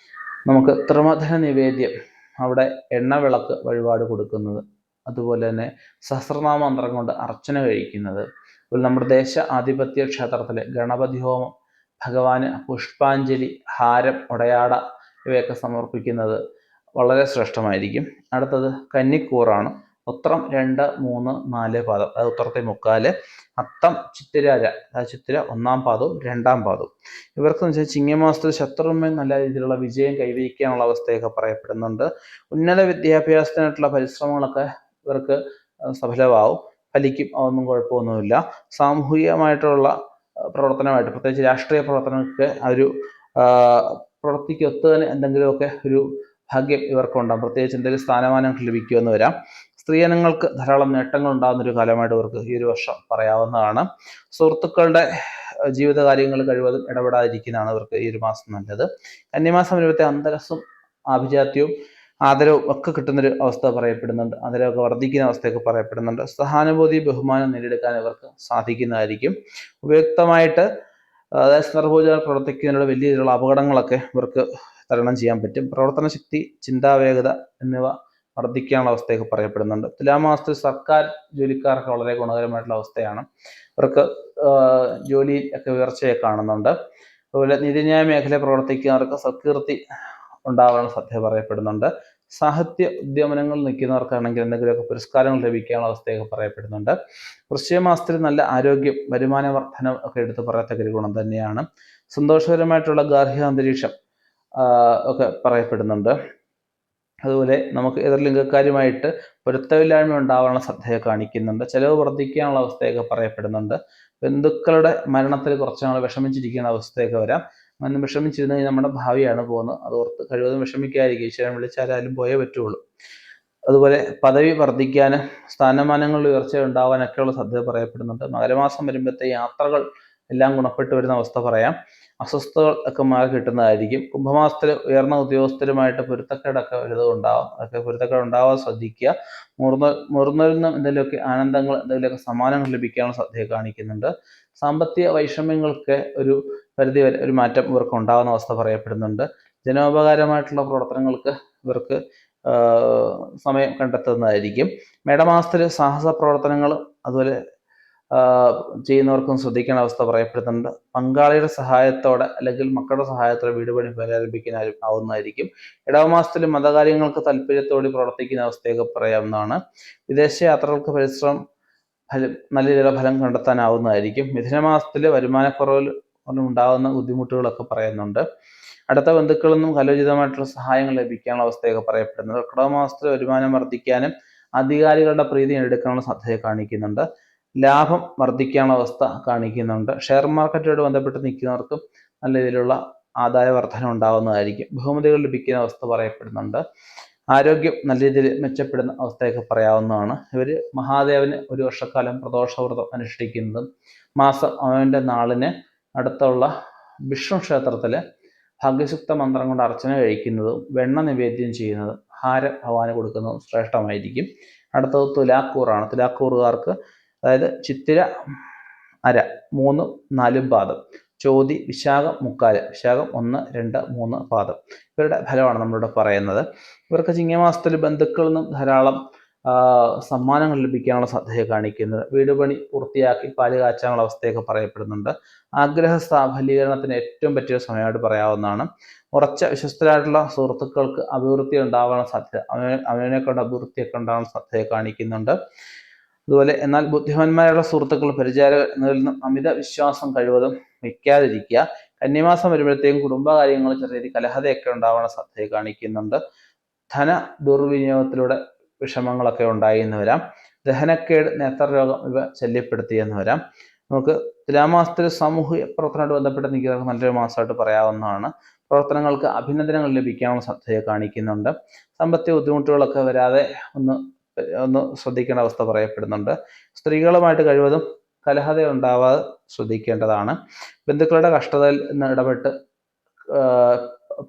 നമുക്ക് ത്രിമധന നിവേദ്യം, അവിടെ എണ്ണവിളക്ക് വഴിപാട് കൊടുക്കുന്നത്, അതുപോലെ തന്നെ സഹസ്രനാമ മന്ത്രം കൊണ്ട് അർച്ചന കഴിക്കുന്നത്, നമ്മുടെ ദേശ ആധിപത്യ ക്ഷേത്രത്തിലെ ഗണപതി ഹോമം, ഭഗവാന് പുഷ്പാഞ്ജലി, ഹാരം, ഉടയാട ഇവയൊക്കെ സമർപ്പിക്കുന്നത് വളരെ ശ്രേഷ്ഠമായിരിക്കും. അടുത്തത് കന്നിക്കൂറാണ്. ഉത്രം 2, 3, 4 പാദം, അതായത് ഉത്രത്തെ 3/4, അത്തം, ചിത്തിര 1-ാം പാദവും 2-ാം പാദവും. ഇവർക്കെന്ന് വെച്ചാൽ ചിങ്ങമാസത്തിൽ ശത്രുമേ നല്ല രീതിയിലുള്ള വിജയം കൈവരിക്കാനുള്ള അവസ്ഥയൊക്കെ പറയപ്പെടുന്നുണ്ട്. ഉന്നത വിദ്യാഭ്യാസത്തിനായിട്ടുള്ള പരിശ്രമങ്ങളൊക്കെ ഇവർക്ക് സഫലമാവും, ഫലിക്കും, അതൊന്നും കുഴപ്പമൊന്നുമില്ല. സാമൂഹികമായിട്ടുള്ള പ്രവർത്തനമായിട്ട്, പ്രത്യേകിച്ച് രാഷ്ട്രീയ പ്രവർത്തനങ്ങൾക്ക് ഒരു പ്രവൃത്തിക്ക് ഒത്തു തന്നെ എന്തെങ്കിലുമൊക്കെ ഒരു ഭാഗ്യം ഇവർക്കുണ്ടാകും. പ്രത്യേകിച്ച് എന്തെങ്കിലും സ്ഥാനമാനങ്ങൾ ലഭിക്കുമെന്ന് വരാം. സ്ത്രീജനങ്ങൾക്ക് ധാരാളം നേട്ടങ്ങൾ ഉണ്ടാകുന്ന ഒരു കാലമായിട്ട് ഇവർക്ക് ഈ ഒരു വർഷം പറയാവുന്നതാണ്. സുഹൃത്തുക്കളുടെ ജീവിതകാര്യങ്ങൾ കഴിവതും ഇടപെടാതിരിക്കുന്നതാണ് ഇവർക്ക് ഈ ഒരു മാസം നല്ലത്. കന്നിമാസം വരുമ്പോഴത്തെ അന്തരസ്സും ആഭിജാത്യവും ആദരവും ഒക്കെ കിട്ടുന്നൊരു അവസ്ഥ പറയപ്പെടുന്നുണ്ട്. ആദരവൊക്കെ വർദ്ധിക്കുന്ന അവസ്ഥയൊക്കെ പറയപ്പെടുന്നുണ്ട്. സഹാനുഭൂതി ബഹുമാനം നേടിയെടുക്കാൻ ഇവർക്ക് സാധിക്കുന്നതായിരിക്കും. ഉപയുക്തമായിട്ട് അതായത് സർവോപചാരം പ്രവർത്തിക്കുന്നതിനുള്ള വലിയ രീതിയിലുള്ള അപകടങ്ങളൊക്കെ ഇവർക്ക് തരണം ചെയ്യാൻ പറ്റും. പ്രവർത്തന ശക്തി, ചിന്താവേഗത എന്നിവ വർദ്ധിക്കാനുള്ള അവസ്ഥയൊക്കെ പറയപ്പെടുന്നുണ്ട്. തുലാമാസത്തിൽ സർക്കാർ ജോലിക്കാർക്ക് വളരെ ഗുണകരമായിട്ടുള്ള അവസ്ഥയാണ്. ഇവർക്ക് ജോലിയിൽ ഒക്കെ ഉയർച്ചയെ കാണുന്നുണ്ട്. അതുപോലെ നീതിന്യായ മേഖലയിൽ പ്രവർത്തിക്കുന്നവർക്ക് സത്കീർത്തി ഉണ്ടാവാനുള്ള സാധ്യത പറയപ്പെടുന്നുണ്ട്. സാഹിത്യ ഉദ്യമനങ്ങളിൽ നിൽക്കുന്നവർക്കാണെങ്കിൽ എന്തെങ്കിലുമൊക്കെ പുരസ്കാരങ്ങൾ ലഭിക്കാനുള്ള അവസ്ഥയൊക്കെ പറയപ്പെടുന്നുണ്ട്. വൃശ്ചിക മാസത്തിൽ നല്ല ആരോഗ്യം, വരുമാന വർധനം ഒക്കെ എടുത്ത് പറയത്തക്ക ഒരു ഗുണം തന്നെയാണ്. സന്തോഷകരമായിട്ടുള്ള ഗാർഹിക അന്തരീക്ഷം ഒക്കെ പറയപ്പെടുന്നുണ്ട്. അതുപോലെ നമുക്ക് എതിർലിംഗക്കാരുമായിട്ട് പൊരുത്തമില്ലായ്മ ഉണ്ടാവാനുള്ള സാധ്യത കാണിക്കുന്നുണ്ട്. ചെലവ് വർദ്ധിക്കാനുള്ള അവസ്ഥയൊക്കെ പറയപ്പെടുന്നുണ്ട്. ബന്ധുക്കളുടെ മരണത്തിൽ കുറച്ചുനാൾ വിഷമിച്ചിരിക്കുന്ന അവസ്ഥയൊക്കെ വരാം. അങ്ങനെ വിഷമിച്ചിരുന്നു കഴിഞ്ഞാൽ നമ്മുടെ ഭാവിയാണ് പോകുന്നത്. അത് ഓർത്ത് കഴിവതും വിഷമിക്കാതിരിക്കുക. ഈശ്വരൻ വിളിച്ചാലും പോയേ പറ്റുള്ളൂ. അതുപോലെ പദവി വർദ്ധിക്കാനും സ്ഥാനമാനങ്ങളിൽ ഉയർച്ച ഉണ്ടാവാനൊക്കെയുള്ള സാധ്യത പറയപ്പെടുന്നുണ്ട്. മകരമാസം വരുമ്പോഴത്തെ യാത്രകൾ എല്ലാം ഗുണപ്പെട്ടു വരുന്ന അവസ്ഥ പറയാം. അസ്വസ്ഥതകൾ ഒക്കെ മാറി കിട്ടുന്നതായിരിക്കും. കുംഭമാസത്തിൽ ഉയർന്ന ഉദ്യോഗസ്ഥരുമായിട്ട് പൊരുത്തക്കേടൊക്കെ വലുതും ഉണ്ടാവും. അതൊക്കെ പൊരുത്തക്കേട് ഉണ്ടാവാതെ ശ്രദ്ധിക്കുക. മുതിർന്നവരിൽ നിന്നും എന്തെങ്കിലുമൊക്കെ ആനന്ദങ്ങൾ, എന്തെങ്കിലുമൊക്കെ സമ്മാനങ്ങൾ ലഭിക്കാനുള്ള സാധ്യത കാണിക്കുന്നുണ്ട്. സാമ്പത്തിക വൈഷമ്യങ്ങൾക്ക് ഒരു പരിധി വരെ ഒരു മാറ്റം ഇവർക്ക് ഉണ്ടാകുന്ന അവസ്ഥ പറയപ്പെടുന്നുണ്ട്. ജനോപകാരമായിട്ടുള്ള പ്രവർത്തനങ്ങൾക്ക് ഇവർക്ക് സമയം കണ്ടെത്തുന്നതായിരിക്കും. മേടമാസത്തിൽ സാഹസ പ്രവർത്തനങ്ങൾ അതുപോലെ ചെയ്യുന്നവർക്കും ശ്രദ്ധിക്കേണ്ട അവസ്ഥ പറയപ്പെടുന്നുണ്ട്. പങ്കാളിയുടെ സഹായത്തോടെ അല്ലെങ്കിൽ മക്കളുടെ സഹായത്തോടെ വീട് പണി പുനരാരംഭിക്കാൻ ആവുന്നതായിരിക്കും. ഇടവമാസത്തിൽ മതകാര്യങ്ങൾക്ക് താല്പര്യത്തോടെ പ്രവർത്തിക്കുന്ന അവസ്ഥയൊക്കെ പറയാവുന്നതാണ്. വിദേശ യാത്രകൾക്ക് പരിശ്രമം നല്ല രീതിയിലുള്ള ഫലം കണ്ടെത്താനാവുന്നതായിരിക്കും. മിഥുനമാസത്തിൽ വരുമാനക്കുറവിൽ ഉണ്ടാകുന്ന ബുദ്ധിമുട്ടുകളൊക്കെ പറയുന്നുണ്ട്. അടുത്ത ബന്ധുക്കളിൽ നിന്നും കലോചിതമായിട്ടുള്ള സഹായങ്ങൾ ലഭിക്കാനുള്ള അവസ്ഥയൊക്കെ പറയപ്പെടുന്നുണ്ട്. കർക്കിടക മാസത്തിൽ വരുമാനം വർദ്ധിക്കാനും അധികാരികളുടെ പ്രീതി നേടിയെടുക്കാനുള്ള സാധ്യത കാണിക്കുന്നുണ്ട്. ലാഭം വർദ്ധിക്കാനുള്ള അവസ്ഥ കാണിക്കുന്നുണ്ട്. ഷെയർ മാർക്കറ്റുമായിട്ട് ബന്ധപ്പെട്ട് നിൽക്കുന്നവർക്കും നല്ല രീതിയിലുള്ള ആദായ വർധന ഉണ്ടാകുന്നതായിരിക്കും. ബഹുമതികൾ ലഭിക്കുന്ന അവസ്ഥ പറയപ്പെടുന്നുണ്ട്. ആരോഗ്യം നല്ല രീതിയിൽ മെച്ചപ്പെടുന്ന അവസ്ഥയൊക്കെ പറയാവുന്നതാണ്. ഇവർ മഹാദേവന് ഒരു വർഷക്കാലം പ്രദോഷവ്രതം അനുഷ്ഠിക്കുന്നതും മാസം അവൻ്റെ നാളിന് അടുത്തുള്ള വിഷ്ണു ക്ഷേത്രത്തിൽ ഭാഗ്യസുക്ത മന്ത്രം കൊണ്ട് അർച്ചന കഴിക്കുന്നതും വെണ്ണ നിവേദ്യം ചെയ്യുന്നതും ഹാരം ഭഗവാന് കൊടുക്കുന്നതും ശ്രേഷ്ഠമായിരിക്കും. അടുത്തത് തുലാക്കൂറാണ്. തുലാക്കൂറുകാർക്ക് അതായത് ചിത്തിര അര 3, 4 പാദം, ചോതി വിശാഖം 3/4, വിശാഖം 1, 2, 3 പാദം ഇവരുടെ ഫലമാണ് നമ്മളിവിടെ പറയുന്നത്. ഇവർക്ക് ചിങ്ങമാസത്തിൽ ബന്ധുക്കളിൽ നിന്നും ധാരാളം സമ്മാനങ്ങൾ ലഭിക്കാനുള്ള സാധ്യത കാണിക്കുന്നത്. വീട് പണി പൂർത്തിയാക്കി പാല് കാച്ചാനുള്ള അവസ്ഥയൊക്കെ പറയപ്പെടുന്നുണ്ട്. ആഗ്രഹ സാഫല്യീകരണത്തിന് ഏറ്റവും പറ്റിയ സമയമായിട്ട് പറയാവുന്നതാണ്. ഉറച്ച വിശ്വസ്തരായിട്ടുള്ള സുഹൃത്തുക്കൾക്ക് അഭിവൃദ്ധി ഉണ്ടാവാനുള്ള സാധ്യത, അവനെ കൊണ്ട് അഭിവൃദ്ധിയൊക്കെ ഉണ്ടാവാനുള്ള സാധ്യത കാണിക്കുന്നുണ്ട്. അതുപോലെ എന്നാൽ ബുദ്ധിമാന്മാരുടെ സുഹൃത്തുക്കൾ, പരിചാരകർ എന്നതിൽ നിന്നും അമിത വിശ്വാസം കഴിവതും വയ്ക്കാതിരിക്കുക. കന്നിമാസം വരുമ്പോഴത്തേക്കും കുടുംബകാര്യങ്ങൾ ചെറിയ കലഹതയൊക്കെ ഉണ്ടാവാനുള്ള സാധ്യത കാണിക്കുന്നുണ്ട്. ധന ദുർവിനിയോഗത്തിലൂടെ വിഷമങ്ങളൊക്കെ ഉണ്ടായിന്ന് വരാം. ദഹനക്കേട്, നേത്രരോഗം ഇവ ശല്യപ്പെടുത്തിയെന്ന് വരാം. നമുക്ക് തുലാമാസത്തിൽ സാമൂഹിക പ്രവർത്തനമായിട്ട് ബന്ധപ്പെട്ട് നിൽക്കുന്നവർക്ക് നല്ലൊരു മാസമായിട്ട് പറയാവുന്നതാണ്. പ്രവർത്തനങ്ങൾക്ക് അഭിനന്ദനങ്ങൾ ലഭിക്കാനുള്ള സാധ്യത കാണിക്കുന്നുണ്ട്. സാമ്പത്തിക ബുദ്ധിമുട്ടുകളൊക്കെ വരാതെ ഒന്ന് ശ്രദ്ധിക്കേണ്ട അവസ്ഥ പറയപ്പെടുന്നുണ്ട്. സ്ത്രീകളുമായിട്ട് കഴിവതും കലഹത ഉണ്ടാവാതെ ശ്രദ്ധിക്കേണ്ടതാണ്. ബന്ധുക്കളുടെ കഷ്ടതയിൽ നിന്ന് ഇടപെട്ട്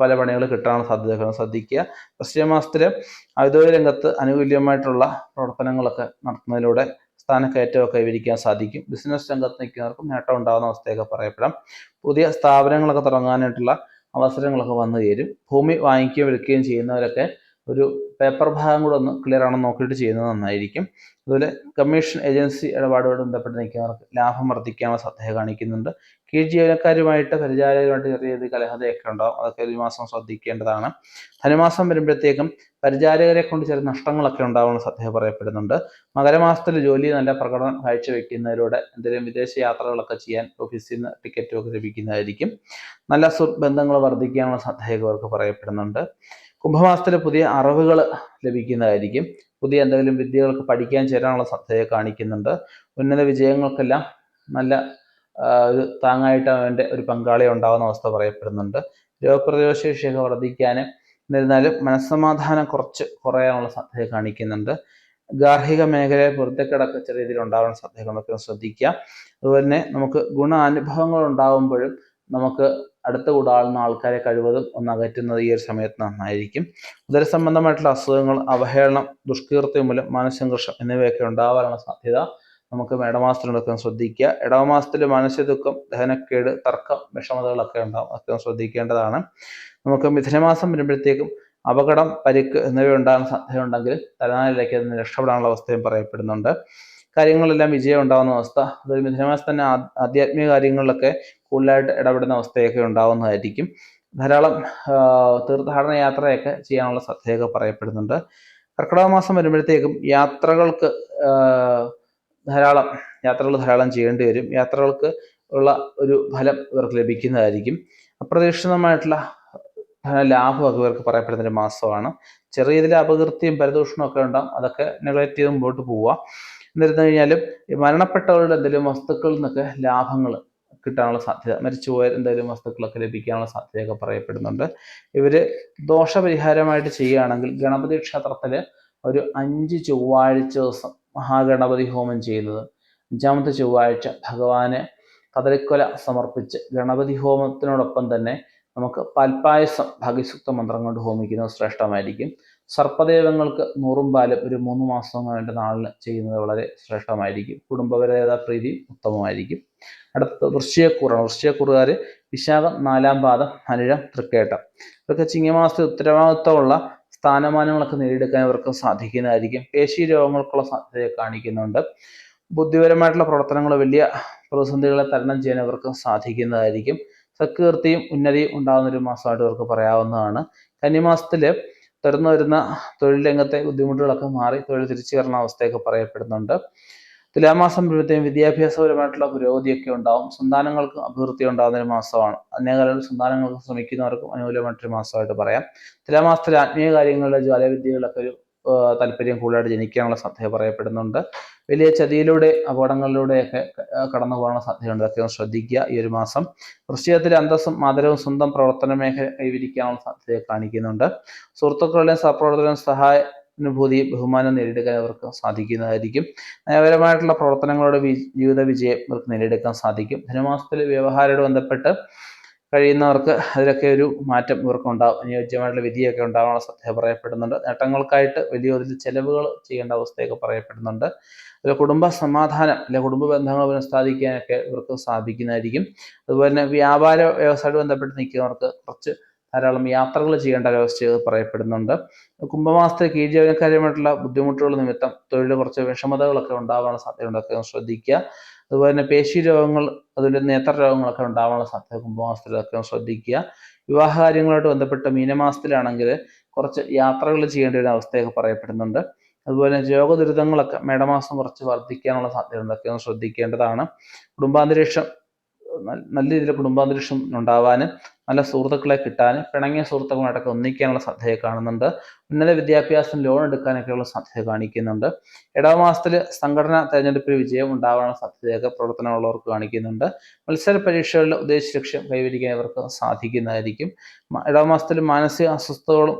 പല പണികൾ കിട്ടാനുള്ള സാധ്യതകൾ ശ്രദ്ധിക്കുക. വൃശ്ചിക മാസത്തിൽ ഔദ്യോഗിക രംഗത്ത് അനുകൂല്യമായിട്ടുള്ള പ്രവർത്തനങ്ങളൊക്കെ നടത്തുന്നതിലൂടെ സ്ഥാനക്കയറ്റമൊക്കെ കൈവരിക്കാൻ സാധിക്കും. ബിസിനസ് രംഗത്ത് നിൽക്കുന്നവർക്കും നേട്ടം ഉണ്ടാകുന്ന അവസ്ഥയൊക്കെ പറയപ്പെടാം. പുതിയ സ്ഥാപനങ്ങളൊക്കെ തുടങ്ങാനായിട്ടുള്ള അവസരങ്ങളൊക്കെ വന്നു ചേരും. ഭൂമി വാങ്ങിക്കുകയും വിൽക്കുകയും ചെയ്യുന്നവരൊക്കെ ഒരു പേപ്പർ ഭാഗം കൂടെ ഒന്ന് ക്ലിയർ ആണെന്ന് നോക്കിയിട്ട് ചെയ്യുന്നത് നന്നായിരിക്കും. അതുപോലെ കമ്മീഷൻ ഏജൻസി ഇടപാടുമായി ബന്ധപ്പെട്ട് നിൽക്കുന്നവർക്ക് ലാഭം വർദ്ധിക്കാനുള്ള സാധ്യത കാണിക്കുന്നുണ്ട്. കീഴ് ജീവനക്കാരുമായിട്ട് പരിചാരകരുമായിട്ട് ചെറിയ രീതിയിൽ കലഹതയൊക്കെ ഉണ്ടാകും. അതൊക്കെ ഒരു മാസം ശ്രദ്ധിക്കേണ്ടതാണ്. ധനുമാസം വരുമ്പോഴത്തേക്കും പരിചാരകരെ കൊണ്ട് ചെറിയ നഷ്ടങ്ങളൊക്കെ ഉണ്ടാകുന്ന സാധ്യത പറയപ്പെടുന്നുണ്ട്. മകരമാസത്തിൽ ജോലി നല്ല പ്രകടനം കാഴ്ചവെക്കുന്നതിലൂടെ എന്തെങ്കിലും വിദേശ യാത്രകളൊക്കെ ചെയ്യാൻ ഓഫീസിൽ നിന്ന് ടിക്കറ്റും ഒക്കെ ലഭിക്കുന്നതായിരിക്കും. നല്ല സുബന്ധങ്ങൾ വർദ്ധിക്കാനുള്ള സാധ്യതയൊക്കെ അവർക്ക് പറയപ്പെടുന്നുണ്ട്. കുംഭമാസത്തിൽ പുതിയ അറിവുകൾ ലഭിക്കുന്നതായിരിക്കും. പുതിയ എന്തെങ്കിലും വിദ്യകൾക്ക് പഠിക്കാൻ ചേരാനുള്ള സാധ്യത കാണിക്കുന്നുണ്ട്. ഉന്നത വിജയങ്ങൾക്കെല്ലാം നല്ല ഒരു താങ്ങായിട്ട് അവൻ്റെ ഒരു പങ്കാളി ഉണ്ടാകുന്ന അവസ്ഥ പറയപ്പെടുന്നുണ്ട്. രോഗപ്രതിരോധ ശേഷിയൊക്കെ വർദ്ധിക്കാനും എന്നിരുന്നാലും മനസ്സമാധാനം കുറയാനുള്ള സാധ്യത കാണിക്കുന്നുണ്ട്. ഗാർഹിക മേഖലയിൽ പൊരുത്തക്കേടൊക്കെ ചെറിയ രീതിയിൽ ഉണ്ടാകാൻ സാധ്യതകളൊക്കെ ശ്രദ്ധിക്കുക. അതുപോലെ തന്നെ നമുക്ക് ഗുണാനുഭവങ്ങൾ ഉണ്ടാകുമ്പോഴും നമുക്ക് അടുത്ത് കൂടാവുന്ന ആൾക്കാരെ കഴിവതും ഒന്ന് അകറ്റുന്നത് ഈ ഒരു സമയത്ത് നന്നായിരിക്കും. ഉദര സംബന്ധമായിട്ടുള്ള അസുഖങ്ങൾ, അവഹേളനം, ദുഷ്കീർത്തി മൂലം മാനസംഘർഷം എന്നിവയൊക്കെ ഉണ്ടാവാനുള്ള സാധ്യത നമുക്ക് മേടമാസത്തിനടക്കം ശ്രദ്ധിക്കുക. ഇടവമാസത്തിൽ മാനസിക ദുഃഖം, ദഹനക്കേട്, തർക്കം, വിഷമതകളൊക്കെ ഉണ്ടാവും. അതൊക്കെ ശ്രദ്ധിക്കേണ്ടതാണ്. നമുക്ക് മിഥുനമാസം വരുമ്പോഴത്തേക്കും അപകടം, പരിക്ക് എന്നിവ ഉണ്ടാകാൻ സാധ്യതയുണ്ടെങ്കിൽ തലനാരിലേക്ക് അതിന് രക്ഷപ്പെടാനുള്ള അവസ്ഥയും പറയപ്പെടുന്നുണ്ട്. കാര്യങ്ങളെല്ലാം വിജയം ഉണ്ടാകുന്ന അവസ്ഥ, അതൊരു മിഥുനമാസം തന്നെ ആധ്യാത്മിക കാര്യങ്ങളിലൊക്കെ കൂടുതലായിട്ട് ഇടപെടുന്ന അവസ്ഥയൊക്കെ ഉണ്ടാവുന്നതായിരിക്കും. ധാരാളം തീർത്ഥാടന യാത്രയൊക്കെ ചെയ്യാനുള്ള സാധ്യതയൊക്കെ പറയപ്പെടുന്നുണ്ട്. കർക്കിടക മാസം വരുമ്പോഴത്തേക്കും ധാരാളം ചെയ്യേണ്ടി വരും. യാത്രകൾക്ക് ഉള്ള ഒരു ഫലം ഇവർക്ക് ലഭിക്കുന്നതായിരിക്കും. അപ്രതീക്ഷിതമായിട്ടുള്ള ലാഭമൊക്കെ ഇവർക്ക് പറയപ്പെടുന്ന ഒരു മാസമാണ്. ചെറിയ ഇതിൽ അപകീർത്തിയും പരദൂഷണവും ഒക്കെ ഉണ്ടാകും. അതൊക്കെ നെഗറ്റീവ് ചെയ്ത് മുമ്പോട്ട് പോവുക. എന്നിരുന്നു കഴിഞ്ഞാലും മരണപ്പെട്ടവരുടെ എന്തെങ്കിലും വസ്തുക്കളിൽ നിന്നൊക്കെ ലാഭങ്ങൾ കിട്ടാനുള്ള സാധ്യത, മരിച്ചുപോയ എന്തെങ്കിലും വസ്തുക്കളൊക്കെ ലഭിക്കാനുള്ള സാധ്യതയൊക്കെ പറയപ്പെടുന്നുണ്ട്. ഇവര് ദോഷപരിഹാരമായിട്ട് ചെയ്യുകയാണെങ്കിൽ ഗണപതി ക്ഷേത്രത്തിൽ ഒരു 5 ചൊവ്വാഴ്ച ദിവസം മഹാഗണപതി ഹോമം ചെയ്യുന്നത്, 5ാമത്തെ ചൊവ്വാഴ്ച ഭഗവാന് കദളിക്കൊല സമർപ്പിച്ച് ഗണപതി ഹോമത്തിനോടൊപ്പം തന്നെ നമുക്ക് പാൽപ്പായസം ഭാഗ്യസൂക്ത മന്ത്രം കൊണ്ട് ഹോമിക്കുന്നത് ശ്രേഷ്ഠമായിരിക്കും. സർപ്പദേവങ്ങൾക്ക് 100 പാലും ഒരു 3 മാസം വേണ്ട നാളിൽ ചെയ്യുന്നത് വളരെ ശ്രേഷ്ഠമായിരിക്കും. കുടുംബപരത പ്രീതി ഉത്തമമായിരിക്കും. അടുത്തത് വൃശ്ചികക്കൂറാണ്. വൃശ്ചികക്കൂറുകാർ വിശാഖം 4ാം പാദം, അനിഴം, തൃക്കേട്ടം, ഇവർക്ക് ചിങ്ങമാസത്തിൽ ഉത്തരവാദിത്തമുള്ള സ്ഥാനമാനങ്ങളൊക്കെ നേടിയെടുക്കാൻ ഇവർക്ക് സാധിക്കുന്നതായിരിക്കും. പേശി രോഗങ്ങൾക്കുള്ള സാധ്യതയെ കാണിക്കുന്നുണ്ട്. ബുദ്ധിപരമായിട്ടുള്ള പ്രവർത്തനങ്ങൾ വലിയ പ്രതിസന്ധികളെ തരണം ചെയ്യാൻ ഇവർക്ക് സാധിക്കുന്നതായിരിക്കും. സൽകീർത്തിയും ഉന്നതിയും ഉണ്ടാകുന്ന ഒരു മാസമായിട്ട് ഇവർക്ക് പറയാവുന്നതാണ്. കന്നിമാസത്തിൽ തുറന്നു വരുന്ന തൊഴിൽ രംഗത്തെ ബുദ്ധിമുട്ടുകളൊക്കെ മാറി തൊഴിൽ തിരിച്ചു വരുന്ന അവസ്ഥയൊക്കെ പറയപ്പെടുന്നുണ്ട്. തുലാമാസം വരുമ്പോഴത്തേക്കും വിദ്യാഭ്യാസപരമായിട്ടുള്ള പുരോഗതിയൊക്കെ ഉണ്ടാവും. സന്താനങ്ങൾക്ക് അഭിവൃദ്ധി ഉണ്ടാകുന്ന ഒരു മാസമാണ്. അന്യകാലങ്ങളിൽ സന്താനങ്ങൾക്ക് ശ്രമിക്കുന്നവർക്കും അനുകൂലമായിട്ടൊരു മാസമായിട്ട് പറയാം. തുലാമാസത്തിൽ ആത്മീയ കാര്യങ്ങളുടെ ജ്വാലവിദ്യകളൊക്കെ ഒരു താല്പര്യം കൂടുതലായിട്ട് ജനിക്കാനുള്ള സാധ്യത പറയപ്പെടുന്നുണ്ട്. വലിയ ചതിയിലൂടെ അപകടങ്ങളിലൂടെയൊക്കെ കടന്നു പോകാനുള്ള സാധ്യതയുണ്ട്. അതൊക്കെ ഒന്ന് ശ്രദ്ധിക്കുക ഈ ഒരു മാസം. വൃശ്ചികത്തിൽ അന്തസ്സും ആദരവും സ്വന്തം പ്രവർത്തന മേഖല കൈവരിക്കാനുള്ള സാധ്യതയെ കാണിക്കുന്നുണ്ട്. സുഹൃത്തുക്കളുടെയും സഹപ്രവർത്തകരുടെയും സഹാനുഭൂതി, ബഹുമാനം നേടിയെടുക്കാൻ അവർക്ക് സാധിക്കുന്നതായിരിക്കും. നയപരമായിട്ടുള്ള പ്രവർത്തനങ്ങളുടെ ജീവിത വിജയം ഇവർക്ക് നേടിയെടുക്കാൻ സാധിക്കും. ധനുമാസത്തിൽ വ്യവഹാരത്തോട് ബന്ധപ്പെട്ട് കഴിയുന്നവർക്ക് അതിലൊക്കെ ഒരു മാറ്റം ഇവർക്ക് ഉണ്ടാകും. അനുയോജ്യമായിട്ടുള്ള വിധിയൊക്കെ ഉണ്ടാകാനുള്ള സാധ്യത പറയപ്പെടുന്നുണ്ട്. നേട്ടങ്ങൾക്കായിട്ട് വലിയ തോതിൽ ചെലവുകൾ ചെയ്യേണ്ട അവസ്ഥയൊക്കെ പറയപ്പെടുന്നുണ്ട്. അതിൽ കുടുംബ സമാധാനം അല്ലെ കുടുംബ ബന്ധങ്ങൾ പുനഃസ്ഥാപിക്കാനൊക്കെ ഇവർക്ക് സാധിക്കുന്നതായിരിക്കും. അതുപോലെ തന്നെ വ്യാപാര വ്യവസായവുമായി ബന്ധപ്പെട്ട് നിൽക്കുന്നവർക്ക് കുറച്ച് ധാരാളം യാത്രകൾ ചെയ്യേണ്ട ഒരവസ്ഥ പറയപ്പെടുന്നുണ്ട്. കുംഭമാസത്തെ കീഴ്ജീവനക്കാരുമായിട്ടുള്ള ബുദ്ധിമുട്ടുകൾ നിമിത്തം തൊഴിൽ കുറച്ച് വിഷമതകളൊക്കെ ഉണ്ടാകാനുള്ള സാധ്യതയുണ്ട്. അതൊക്കെ ശ്രദ്ധിക്കുക. അതുപോലെ തന്നെ പേശി രോഗങ്ങൾ, അതുപോലെ നേത്ര രോഗങ്ങളൊക്കെ ഉണ്ടാകാനുള്ള സാധ്യത കുംഭമാസത്തിലൊക്കെ ശ്രദ്ധിക്കുക. വിവാഹ കാര്യങ്ങളുമായിട്ട് ബന്ധപ്പെട്ട് മീനമാസത്തിലാണെങ്കിൽ കുറച്ച് യാത്രകൾ ചെയ്യേണ്ട ഒരു അവസ്ഥയൊക്കെ പറയപ്പെടുന്നുണ്ട്. അതുപോലെ രോഗദുരിതങ്ങളൊക്കെ മേടമാസം കുറച്ച് വർദ്ധിക്കാനുള്ള സാധ്യതയുണ്ട്. അതൊക്കെ ഒന്ന് ശ്രദ്ധിക്കേണ്ടതാണ്. കുടുംബാന്തരീക്ഷം നല്ല രീതിയിൽ കുടുംബാന്തരീക്ഷം ഉണ്ടാവാനും നല്ല സുഹൃത്തുക്കളെ കിട്ടാനും പിണങ്ങിയ സുഹൃത്തുക്കളുമായിട്ടൊക്കെ ഒന്നിക്കാനുള്ള സാധ്യത കാണുന്നുണ്ട്. ഉന്നത വിദ്യാഭ്യാസം ലോൺ എടുക്കാനൊക്കെയുള്ള സാധ്യത കാണിക്കുന്നുണ്ട്. ഇടവമാസത്തിൽ സംഘടന തെരഞ്ഞെടുപ്പിൽ വിജയം ഉണ്ടാവാനുള്ള സാധ്യതയൊക്കെ പ്രവർത്തനമുള്ളവർക്ക് കാണിക്കുന്നുണ്ട്. മത്സര പരീക്ഷകളിൽ ഉദ്ദേശിച്ച ലക്ഷ്യം കൈവരിക്കാൻ ഇവർക്ക് സാധിക്കുന്നതായിരിക്കും. ഇടവമാസത്തിൽ മാനസിക അസ്വസ്ഥതകളും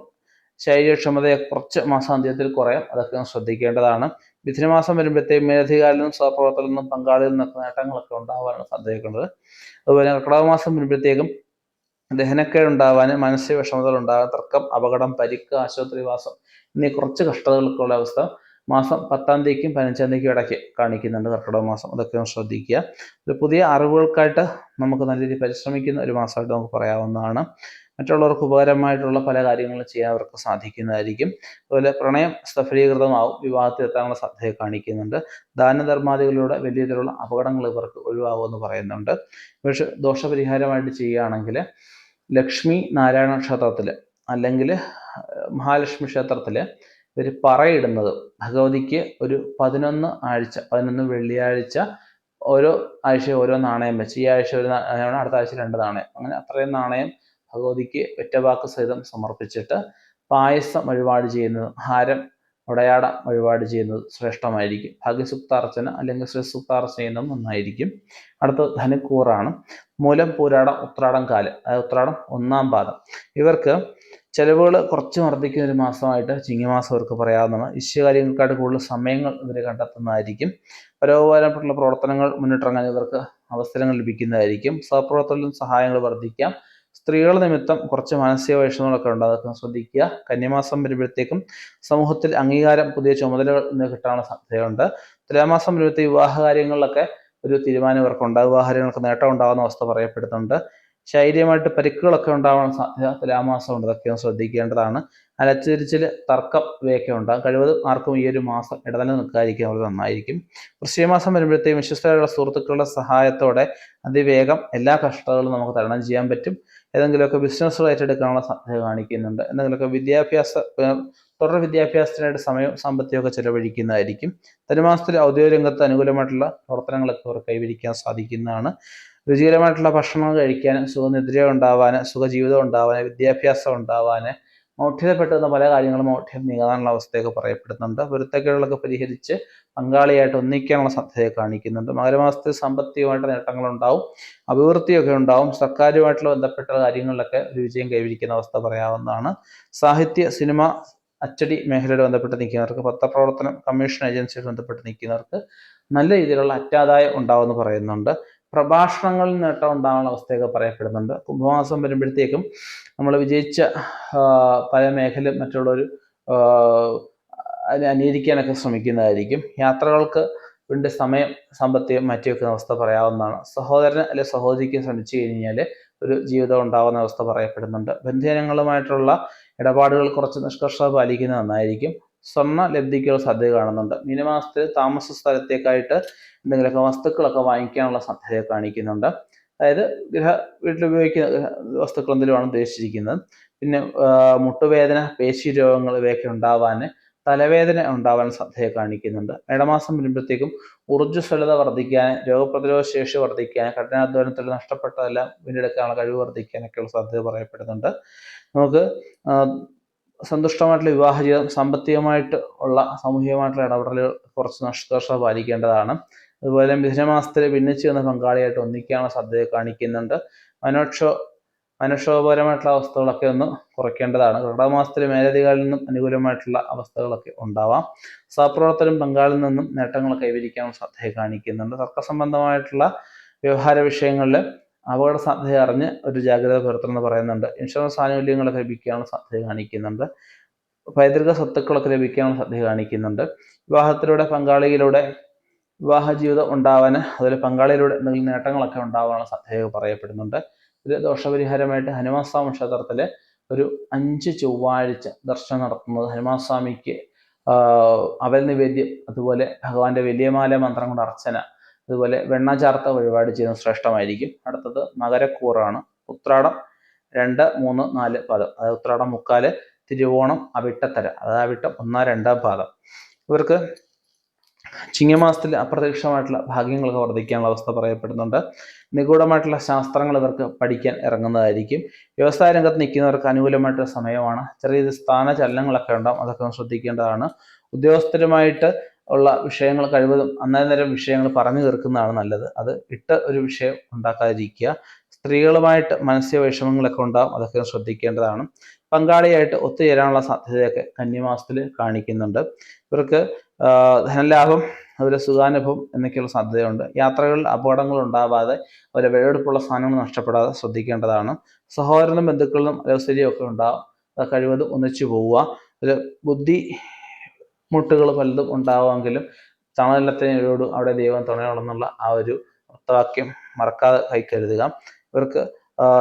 ശാരീരികക്ഷമതയെ കുറച്ച് മാസാന്ത്യത്തിൽ കുറയാം. അതൊക്കെ ശ്രദ്ധിക്കേണ്ടതാണ്. മിഥുനമാസം വരുമ്പോഴത്തേക്കും മേലധികാരിലും സഹപ്രവർത്തകരിൽ നിന്നും പങ്കാളികളിൽ നിന്നൊക്കെ നേട്ടങ്ങളൊക്കെ ഉണ്ടാകാനുള്ള സാധ്യതയൊക്കെ. അതുപോലെ കർക്കിടക മാസം വരുമ്പോഴത്തേക്കും ദഹനക്കേട് ഉണ്ടാവാനും മാനസിക വിഷമതകൾ ഉണ്ടാകാൻ, തർക്കം, അപകടം, പരിക്ക്, ആശുപത്രിവാസം എന്നീ കുറച്ച് കഷ്ടതകൾക്കുള്ള അവസ്ഥ മാസം 10ാം തീയതിക്കും 15ാം തീയതിക്കും ഇടയ്ക്ക് കാണിക്കുന്നുണ്ട് കർക്കിടക മാസം. അതൊക്കെ ഒന്ന് ശ്രദ്ധിക്കുക. ഒരു പുതിയ അറിവുകൾക്കായിട്ട് നമുക്ക് നല്ല രീതിയിൽ പരിശ്രമിക്കുന്ന ഒരു മാസമായിട്ട് നമുക്ക് പറയാവുന്നതാണ്. മറ്റുള്ളവർക്ക് ഉപകാരമായിട്ടുള്ള പല കാര്യങ്ങളും ചെയ്യാൻ അവർക്ക് സാധിക്കുന്നതായിരിക്കും. അതുപോലെ പ്രണയം സഫലീകൃതമാവും. വിവാഹത്തിലെത്താനുള്ള സാധ്യത കാണിക്കുന്നുണ്ട്. ദാനധർമാദികളിലൂടെ വലിയ രീതിയിലുള്ള അപകടങ്ങൾ ഇവർക്ക് ഒഴിവാകുമെന്ന് പറയുന്നുണ്ട്. പക്ഷെ ദോഷപരിഹാരമായിട്ട് ചെയ്യുകയാണെങ്കിൽ ലക്ഷ്മി നാരായണ ക്ഷേത്രത്തിൽ അല്ലെങ്കിൽ മഹാലക്ഷ്മി ക്ഷേത്രത്തിൽ ഇവർ പറയിടുന്നത് ഭഗവതിക്ക് ഒരു 11 വെള്ളിയാഴ്ച ഓരോ ആഴ്ച ഓരോ നാണയം വെച്ച്, ഈ ആഴ്ച ഒരു നാണയമാണ്, അടുത്ത ആഴ്ച 2 നാണയം, അങ്ങനെ അത്രയും നാണയം ഭഗവതിക്ക് ഒറ്റവാക്ക് സഹിതം സമർപ്പിച്ചിട്ട് പായസം വഴിപാട് ചെയ്യുന്നത്, ഹാരം ഉടയാട വഴിപാട് ചെയ്യുന്നത് ശ്രേഷ്ഠമായിരിക്കും. ഭാഗ്യസൂക്താർച്ചന അല്ലെങ്കിൽ ശ്രീസൂക്താർച്ചന ചെയ്യുന്നത് നന്നായിരിക്കും. അടുത്ത ധനുക്കൂറാണ്. മൂലം, പൂരാടം, ഉത്രാടം കാല്, അതായത് ഉത്രാടം 1ാം പാദം. ഇവർക്ക് ചെലവുകൾ കുറച്ച് വർദ്ധിക്കുന്ന ഒരു മാസമായിട്ട് ചിങ്ങമാസം ഇവർക്ക് പറയാവുന്നതാണ്. ഇഷ്യകാര്യങ്ങൾക്കായിട്ട് കൂടുതൽ സമയങ്ങൾ ഇവർ കണ്ടെത്തുന്നതായിരിക്കും. പരോപകാരപ്പെട്ടുള്ള പ്രവർത്തനങ്ങൾ മുന്നിട്ടിറങ്ങാൻ ഇവർക്ക് അവസരങ്ങൾ ലഭിക്കുന്നതായിരിക്കും. സഹപ്രവർത്തകരിലും സഹായങ്ങൾ വർദ്ധിക്കാം. സ്ത്രീകൾ നിമിത്തം കുറച്ച് മാനസിക വിഷമങ്ങളൊക്കെ ഉണ്ട്, അതൊക്കെ ശ്രദ്ധിക്കുക. കന്യമാസം വരുമ്പോഴത്തേക്കും സമൂഹത്തിൽ അംഗീകാരം, പുതിയ ചുമതലകൾ എന്നിവ കിട്ടാനുള്ള സാധ്യതയുണ്ട്. തുലാമാസം വരുമ്പോഴത്തേക്ക് വിവാഹ കാര്യങ്ങളിലൊക്കെ ഒരു തീരുമാനം ഇവർക്കുണ്ടാകും. വിവാഹ കാര്യങ്ങൾക്ക് നേട്ടം ഉണ്ടാകുന്ന അവസ്ഥ പറയപ്പെടുന്നുണ്ട്. ശാരീരികമായിട്ട് പരിക്കുകളൊക്കെ ഉണ്ടാവാൻ സാധ്യത തുലാമാസം ഉണ്ട്, അതൊക്കെ ശ്രദ്ധിക്കേണ്ടതാണ്. അലച്ചിരിച്ചിൽ, തർക്കം ഇവയൊക്കെ ഉണ്ടാകും. കഴിവതും ആർക്കും ഈ ഒരു മാസം ഇടനില നിൽക്കാതിരിക്കാൻ വളരെ നന്നായിരിക്കും. വൃശ്ചികമാസം വരുമ്പോഴത്തേക്കും വിശ്വസ്തരായുള്ള സുഹൃത്തുക്കളുടെ സഹായത്തോടെ അതിവേഗം എല്ലാ കഷ്ടതകളും നമുക്ക് തരണം ചെയ്യാൻ പറ്റും. ഏതെങ്കിലുമൊക്കെ ബിസിനസ്സുകൾ ഏറ്റെടുക്കാനുള്ള സാധ്യത കാണിക്കുന്നുണ്ട്. എന്തെങ്കിലുമൊക്കെ തുടർ വിദ്യാഭ്യാസത്തിനായിട്ട് സമയവും സാമ്പത്തികമൊക്കെ ചെലവഴിക്കുന്നതായിരിക്കും. ധനുമാസത്തിൽ ഔദ്യോഗിക രംഗത്ത് അനുകൂലമായിട്ടുള്ള പ്രവർത്തനങ്ങളൊക്കെ അവർ കൈവരിക്കാൻ സാധിക്കുന്നതാണ്. രുചികരമായിട്ടുള്ള ഭക്ഷണം കഴിക്കാൻ, സുഖനിദ്ര ഉണ്ടാവാൻ, സുഖജീവിതം ഉണ്ടാവാൻ, വിദ്യാഭ്യാസം ഉണ്ടാവാൻ, മൗഢ്യതപ്പെട്ടുന്ന പല കാര്യങ്ങളും മൗഢ്യം നീങ്ങാനുള്ള അവസ്ഥയൊക്കെ പറയപ്പെടുന്നുണ്ട്. പൊരുത്തക്കേടുകളൊക്കെ പരിഹരിച്ച് പങ്കാളിയായിട്ട് ഒന്നിക്കാനുള്ള സാധ്യതയെ കാണിക്കുന്നുണ്ട്. മകരമാസത്തിൽ സാമ്പത്തികമായിട്ട് നേട്ടങ്ങളുണ്ടാവും, അഭിവൃദ്ധിയൊക്കെ ഉണ്ടാവും. സർക്കാരുമായിട്ടുള്ള ബന്ധപ്പെട്ട കാര്യങ്ങളിലൊക്കെ ഒരു വിജയം കൈവരിക്കുന്ന അവസ്ഥ പറയാവുന്നതാണ്. സാഹിത്യ, സിനിമ, അച്ചടി മേഖലയോട് ബന്ധപ്പെട്ട് നിൽക്കുന്നവർക്ക്, പത്രപ്രവർത്തനം, കമ്മീഷൻ ഏജൻസിയോട് ബന്ധപ്പെട്ട് നിൽക്കുന്നവർക്ക് നല്ല രീതിയിലുള്ള അറ്റാദായം ഉണ്ടാവുമെന്ന് പറയുന്നുണ്ട്. പ്രഭാഷണങ്ങളിൽ നേട്ടം ഉണ്ടാകാനുള്ള അവസ്ഥയൊക്കെ പറയപ്പെടുന്നുണ്ട്. കുംഭമാസം വരുമ്പോഴത്തേക്കും നമ്മൾ വിജയിച്ച പല മേഖലയും മറ്റുള്ളവർ അതിനെ അനുകരിക്കാനൊക്കെ ശ്രമിക്കുന്നതായിരിക്കും. യാത്രകൾക്ക് വേണ്ടി സമയം, സാമ്പത്തികം മാറ്റിവെക്കുന്ന അവസ്ഥ പറയാവുന്നതാണ്. സഹോദരന് അല്ലെ സഹോദരിക്ക് ശ്രമിച്ചു കഴിഞ്ഞാൽ ഒരു ജീവിതം ഉണ്ടാകുന്ന അവസ്ഥ പറയപ്പെടുന്നുണ്ട്. ബന്ധുജനങ്ങളുമായിട്ടുള്ള ഇടപാടുകൾ കുറച്ച് നിഷ്കർഷത പാലിക്കുന്നത് നന്നായിരിക്കും. സ്വർണ്ണ ലബ്ധിക്കുള്ള സാധ്യത കാണുന്നുണ്ട്. മീനമാസത്തിൽ താമസ സ്ഥലത്തേക്കായിട്ട് എന്തെങ്കിലുമൊക്കെ വസ്തുക്കളൊക്കെ വാങ്ങിക്കാനുള്ള സാധ്യത കാണിക്കുന്നുണ്ട്. അതായത് വീട്ടിൽ ഉപയോഗിക്കുന്ന വസ്തുക്കൾ എന്തെങ്കിലുമാണ് ഉദ്ദേശിച്ചിരിക്കുന്നത്. പിന്നെ മുട്ടുവേദന, പേശി രോഗങ്ങൾ ഇവയൊക്കെ ഉണ്ടാവാൻ, തലവേദന ഉണ്ടാവാൻ സാധ്യത കാണിക്കുന്നുണ്ട്. ഇടമാസം വരുമ്പോഴത്തേക്കും ഊർജ്ജസ്വലത വർദ്ധിക്കാൻ, രോഗപ്രതിരോധ ശേഷി വർദ്ധിക്കാൻ, കഠിനാധ്വാനത്തിൽ നഷ്ടപ്പെട്ടതെല്ലാം വീണ്ടെടുക്കാനുള്ള കഴിവ് വർദ്ധിക്കാനൊക്കെയുള്ള സാധ്യത പറയപ്പെടുന്നുണ്ട്. നമുക്ക് സന്തുഷ്ടമായിട്ടുള്ള വിവാഹ ജീവിതം, സാമ്പത്തികമായിട്ട് ഉള്ള സാമൂഹികമായിട്ടുള്ള ഇടപെടലുകൾ കുറച്ച് നിഷ്കർഷത പാലിക്കേണ്ടതാണ്. അതുപോലെ മിഥുനമാസത്തിൽ ഭിന്നിച്ച് വന്ന പങ്കാളിയായിട്ട് ഒന്നിക്കാനുള്ള സാധ്യത കാണിക്കുന്നുണ്ട്. മനോക്ഷോഭപരമായിട്ടുള്ള അവസ്ഥകളൊക്കെ ഒന്ന് കുറയ്ക്കേണ്ടതാണ്. കർക്കിടകമാസത്തിൽ മേലധികാരിൽ നിന്നും അനുകൂലമായിട്ടുള്ള അവസ്ഥകളൊക്കെ ഉണ്ടാവാം. സഹപ്രവർത്തകരും പങ്കാളിൽ നിന്നും നേട്ടങ്ങൾ കൈവരിക്കാനുള്ള സാധ്യത കാണിക്കുന്നുണ്ട്. തർക്കസംബന്ധമായിട്ടുള്ള വ്യവഹാര വിഷയങ്ങളിൽ അപകട സാധ്യത അറിഞ്ഞ് ഒരു ജാഗ്രത പുലർത്തണമെന്ന് പറയുന്നുണ്ട്. ഇൻഷുറൻസ് ആനുകൂല്യങ്ങളൊക്കെ ലഭിക്കാനുള്ള സാധ്യത കാണിക്കുന്നുണ്ട്. പൈതൃക സ്വത്തുക്കളൊക്കെ ലഭിക്കാനുള്ള സാധ്യത കാണിക്കുന്നുണ്ട്. വിവാഹത്തിലൂടെ, പങ്കാളിയിലൂടെ വിവാഹ ജീവിതം ഉണ്ടാവാൻ, അതുപോലെ പങ്കാളിയിലൂടെ എന്തെങ്കിലും നേട്ടങ്ങളൊക്കെ ഉണ്ടാവാനുള്ള സാധ്യത പറയപ്പെടുന്നുണ്ട്. ഇത് ദോഷപരിഹാരമായിട്ട് ഹനുമാൻ ക്ഷേത്രത്തിൽ ഒരു 5 ചൊവ്വാഴ്ച ദർശനം നടത്തുന്നത് ഹനുമാൻ അവൽ നിവേദ്യം, അതുപോലെ ഭഗവാന്റെ വലിയമാല മന്ത്രം കൊണ്ട് അർച്ചന, അതുപോലെ വെണ്ണ ചാർത്ത വഴിപാട് ചെയ്യുന്നത് ശ്രേഷ്ഠമായിരിക്കും. അടുത്തത് മകരക്കൂറാണ്. ഉത്രാടം 2, 3, 4 പാദം, അതായത് ഉത്രാടം 3/4, തിരുവോണം അവിട്ടത്തര, അതായത് അവിട്ടം 1, 2 പാദം. ഇവർക്ക് ചിങ്ങമാസത്തിൽ അപ്രതീക്ഷിതമായിട്ടുള്ള ഭാഗ്യങ്ങളൊക്കെ വർദ്ധിക്കാനുള്ള അവസ്ഥ പറയപ്പെടുന്നുണ്ട്. നിഗൂഢമായിട്ടുള്ള ശാസ്ത്രങ്ങൾ ഇവർക്ക് പഠിക്കാൻ ഇറങ്ങുന്നതായിരിക്കും. വ്യവസായ രംഗത്ത് നിൽക്കുന്നവർക്ക് അനുകൂലമായിട്ടുള്ള സമയമാണ്. ചെറിയ സ്ഥാനചലനങ്ങളൊക്കെ ഉണ്ടാകും, അതൊക്കെ ശ്രദ്ധിക്കേണ്ടതാണ്. ഉദ്യോഗസ്ഥരുമായിട്ട് ഉള്ള വിഷയങ്ങൾ കഴിവതും അന്നേരം വിഷയങ്ങൾ പറഞ്ഞു തീർക്കുന്നതാണ് നല്ലത്. അത് ഒരു വിഷയം ഉണ്ടാക്കാതിരിക്കുക. സ്ത്രീകളുമായിട്ട് മാനസിക വിഷമങ്ങളൊക്കെ ഉണ്ടാകും, അതൊക്കെ ശ്രദ്ധിക്കേണ്ടതാണ്. പങ്കാളിയായിട്ട് ഒത്തുചേരാനുള്ള സാധ്യതയൊക്കെ കന്നിമാസത്തിൽ കാണിക്കുന്നുണ്ട്. ഇവർക്ക് ധനലാഭം, അതുപോലെ സുഖാനുഭവം എന്നൊക്കെയുള്ള സാധ്യതയുണ്ട്. യാത്രകളിൽ അപകടങ്ങൾ ഉണ്ടാവാതെ, അതുപോലെ വിലപിടിപ്പുള്ള സാധനങ്ങൾ നഷ്ടപ്പെടാതെ ശ്രദ്ധിക്കേണ്ടതാണ്. സഹോദരനും ബന്ധുക്കളിലും അലൗസര്യമൊക്കെ ഉണ്ടാകും, അത് കഴിവതും ഒന്നിച്ചു പോവുക. ഒരു ബുദ്ധി മുട്ടുകൾ പലതും ഉണ്ടാവുമെങ്കിലും തണലത്തിനോട് അവിടെ ദൈവം തുണയുള്ളെന്നുള്ള ആ ഒരു വാക്യം മറക്കാതെ കൈക്കരുതുക. ഇവർക്ക്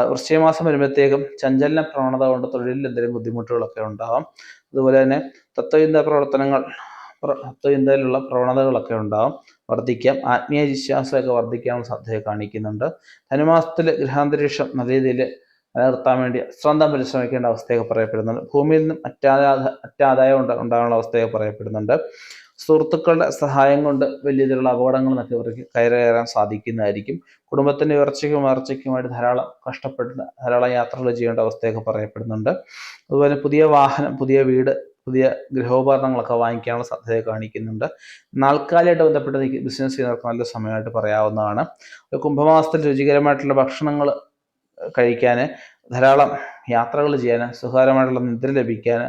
വൃശ്ചികമാസം വരുമ്പോഴത്തേക്കും ചഞ്ചലന പ്രവണത കൊണ്ട് തൊഴിലിൽ എന്തെങ്കിലും ബുദ്ധിമുട്ടുകളൊക്കെ ഉണ്ടാവാം. അതുപോലെ തന്നെ തത്വചിന്തയിലുള്ള പ്രവണതകളൊക്കെ ഉണ്ടാവും, വർദ്ധിക്കാം. ആത്മീയ വിശ്വാസമൊക്കെ വർദ്ധിക്കാനുള്ള സാധ്യത കാണിക്കുന്നുണ്ട്. ധനുമാസത്തിൽ ഗ്രഹാന്തരീക്ഷം നല്ല രീതിയിൽ നിലനിർത്താൻ വേണ്ടി സ്വന്തം പരിശ്രമിക്കേണ്ട അവസ്ഥയൊക്കെ പറയപ്പെടുന്നുണ്ട്. ഭൂമിയിൽ നിന്നും അറ്റാദായം ഉണ്ടാകാനുള്ള അവസ്ഥയൊക്കെ പറയപ്പെടുന്നുണ്ട്. സുഹൃത്തുക്കളുടെ സഹായം കൊണ്ട് വലിയ രീതിയിലുള്ള അപകടങ്ങളിൽ നിന്നൊക്കെ ഇവർക്ക് കയറാൻ സാധിക്കുന്നതായിരിക്കും. കുടുംബത്തിൻ്റെ ഉയർച്ചയ്ക്കുമായിട്ട് ധാരാളം യാത്രകൾ ചെയ്യേണ്ട അവസ്ഥയൊക്കെ പറയപ്പെടുന്നുണ്ട്. അതുപോലെ പുതിയ വാഹനം, പുതിയ വീട്, പുതിയ ഗൃഹോപകരണങ്ങളൊക്കെ വാങ്ങിക്കാനുള്ള സാധ്യത കാണിക്കുന്നുണ്ട്. നാൽക്കാലിയായിട്ട് ബന്ധപ്പെട്ട് ബിസിനസ് ചെയ്യുന്നവർക്ക് നല്ല സമയമായിട്ട് പറയാവുന്നതാണ്. കുംഭമാസത്തിൽ രുചികരമായിട്ടുള്ള ഭക്ഷണങ്ങൾ കഴിക്കാൻ, ധാരാളം യാത്രകൾ ചെയ്യാൻ, സുഖകരമായിട്ടുള്ള നിദ്ര ലഭിക്കാൻ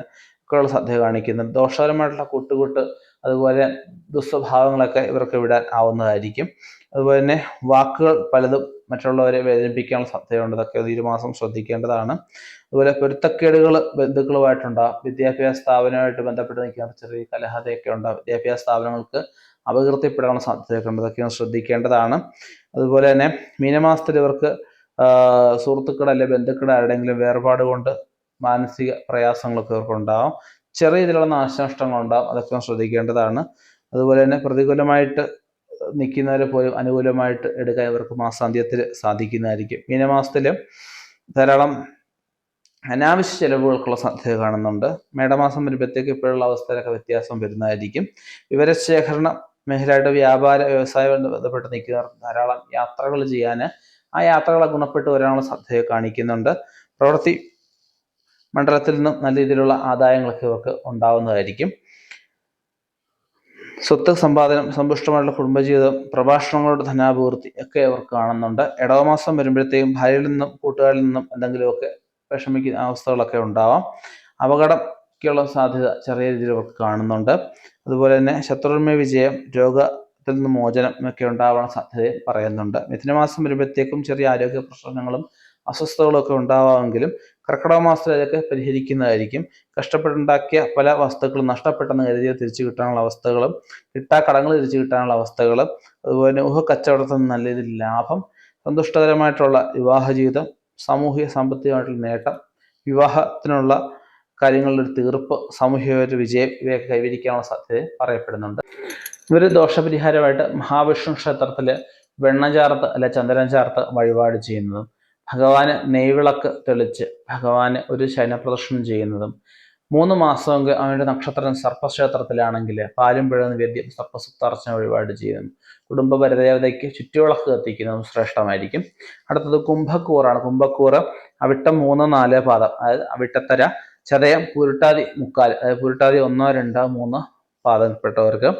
ഒക്കെയുള്ള സാധ്യത കാണിക്കുന്നുണ്ട്. ദോഷകരമായിട്ടുള്ള കൂട്ടുകൂട്ട്, അതുപോലെ ദുസ്വഭാവങ്ങളൊക്കെ ഇവർക്ക് വിടാൻ ആവുന്നതായിരിക്കും. അതുപോലെ തന്നെ വാക്കുകൾ പലതും മറ്റുള്ളവരെ വേദനിപ്പിക്കാനുള്ള സാധ്യതയുണ്ട്. ഇതൊക്കെ ഈ ഒരു മാസം ശ്രദ്ധിക്കേണ്ടതാണ്. അതുപോലെ പൊരുത്തക്കേടുകൾ ബന്ധുക്കളുമായിട്ടുണ്ടാകും. വിദ്യാഭ്യാസ സ്ഥാപനവുമായിട്ട് ബന്ധപ്പെട്ട് നിൽക്കുന്ന ചെറിയ കലഹതയൊക്കെ ഉണ്ടാകും. വിദ്യാഭ്യാസ സ്ഥാപനങ്ങൾക്ക് അപകീർത്തിപ്പെടാനുള്ള സാധ്യതയൊക്കെ ഉണ്ട്. ഇതൊക്കെ ശ്രദ്ധിക്കേണ്ടതാണ്. അതുപോലെ തന്നെ മീനമാസത്തിൽ ഇവർക്ക് സുഹൃത്തുക്കളുടെ അല്ലെങ്കിൽ ബന്ധുക്കളുടെ ആരുടെയെങ്കിലും വേർപാട് കൊണ്ട് മാനസിക പ്രയാസങ്ങളൊക്കെ ഇവർക്ക് ഉണ്ടാകും. ചെറിയ രീതിയിലുള്ള നാശനഷ്ടങ്ങൾ ഉണ്ടാകും. അതൊക്കെ ശ്രദ്ധിക്കേണ്ടതാണ്. അതുപോലെ തന്നെ പ്രതികൂലമായിട്ട് നിൽക്കുന്നവരെ പോലും അനുകൂലമായിട്ട് എടുക്കാൻ ഇവർക്ക് മാസാന്ത്യത്തിൽ സാധിക്കുന്നതായിരിക്കും. മീനമാസത്തിൽ ധാരാളം അനാവശ്യ ചെലവുകൾക്കുള്ള സാധ്യത കാണുന്നുണ്ട്. മേടമാസം വരുമ്പോഴത്തേക്ക് ഇപ്പോഴുള്ള അവസ്ഥയിലൊക്കെ വ്യത്യാസം വരുന്നതായിരിക്കും. വിവരശേഖരണ മേഖലയായിട്ട് വ്യാപാര വ്യവസായവുമായി ബന്ധപ്പെട്ട് നിൽക്കുന്നവർ ധാരാളം യാത്രകൾ ചെയ്യാൻ, ആ യാത്രകളെ ഗുണപ്പെട്ട് വരാനുള്ള സാധ്യത കാണിക്കുന്നുണ്ട്. പ്രവൃത്തി മണ്ഡലത്തിൽ നിന്നും നല്ല രീതിയിലുള്ള ആദായങ്ങളൊക്കെ ഇവർക്ക് ഉണ്ടാവുന്നതായിരിക്കും. സ്വത്ത് സമ്പാദനം, സമ്പുഷ്ടമായിട്ടുള്ള കുടുംബജീവിതം, പ്രഭാഷണങ്ങളുടെ ധനാഭിവൃദ്ധി ഒക്കെ അവർ കാണുന്നുണ്ട്. ഇടവമാസം വരുമ്പോഴത്തേക്കും ഭാര്യയിൽ നിന്നും കൂട്ടുകാരിൽ നിന്നും എന്തെങ്കിലുമൊക്കെ വിഷമിക്കുന്ന അവസ്ഥകളൊക്കെ ഉണ്ടാവാം. അപകടമൊക്കെയുള്ള സാധ്യത ചെറിയ രീതിയിൽ അവർക്ക് കാണുന്നുണ്ട്. അതുപോലെ തന്നെ ശത്രുന്മയ വിജയം, രോഗത്തിൽ നിന്ന് മോചനം ഒക്കെ ഉണ്ടാവാൻ സാധ്യത പറയുന്നുണ്ട്. മിഥുനമാസം വരുമ്പോഴത്തേക്കും ചെറിയ ആരോഗ്യ പ്രശ്നങ്ങളും അസ്വസ്ഥതകളൊക്കെ ഉണ്ടാവാമെങ്കിലും കർക്കിടക മാസത്തിൽ അതൊക്കെ പരിഹരിക്കുന്നതായിരിക്കും. കഷ്ടപ്പെട്ടുണ്ടാക്കിയ പല വസ്തുക്കളും നഷ്ടപ്പെട്ടെന്ന് കരുതിയ തിരിച്ചു കിട്ടാനുള്ള അവസ്ഥകളും, കടങ്ങൾ തിരിച്ചു കിട്ടാനുള്ള അവസ്ഥകളും, അതുപോലെ ഊഹക്കച്ചവടത്തിൽ നിന്ന് നല്ല രീതിയിൽ ലാഭം, സന്തുഷ്ടകരമായിട്ടുള്ള വിവാഹ ജീവിതം, സാമൂഹിക സാമ്പത്തികമായിട്ടുള്ള നേട്ടം, വിവാഹത്തിനുള്ള കാര്യങ്ങളുടെ ഒരു തീർപ്പ്, സാമൂഹിക ഒരു വിജയം ഇവയൊക്കെ കൈവരിക്കാനുള്ള സാധ്യത പറയപ്പെടുന്നുണ്ട്. ഇവർ ദോഷപരിഹാരമായിട്ട് മഹാവിഷ്ണു ക്ഷേത്രത്തിൽ വെണ്ണ ചേർത്ത് അല്ലെ ചന്ദനം ചേർത്ത് വഴിപാട് ചെയ്യുന്നതും, ഭഗവാന് നെയ്വിളക്ക് തെളിച്ച് ഭഗവാന് ഒരു ശയനപ്രദർശനം ചെയ്യുന്നതും, 3 മാസമെങ്കിൽ അവൻ്റെ നക്ഷത്രം സർപ്പക്ഷേത്രത്തിലാണെങ്കിൽ പാലും പിഴ നിവേദ്യം സർപ്പസുപ്താർച്ചന വഴിപാട് ചെയ്യുന്നതും, കുടുംബ പരദേവതയ്ക്ക് ചുറ്റുവിളക്ക് കത്തിക്കുന്നതും ശ്രേഷ്ഠമായിരിക്കും. അടുത്തത് കുംഭക്കൂറാണ്. കുംഭക്കൂറ് അവിട്ടം 3, 4 പാദം, അതായത് അവിട്ടത്തര, ചതയം, പുരുട്ടാതി 3/4, അതായത് പുരുട്ടാതി 1, 2, 3 പാദപ്പെട്ടവർക്ക്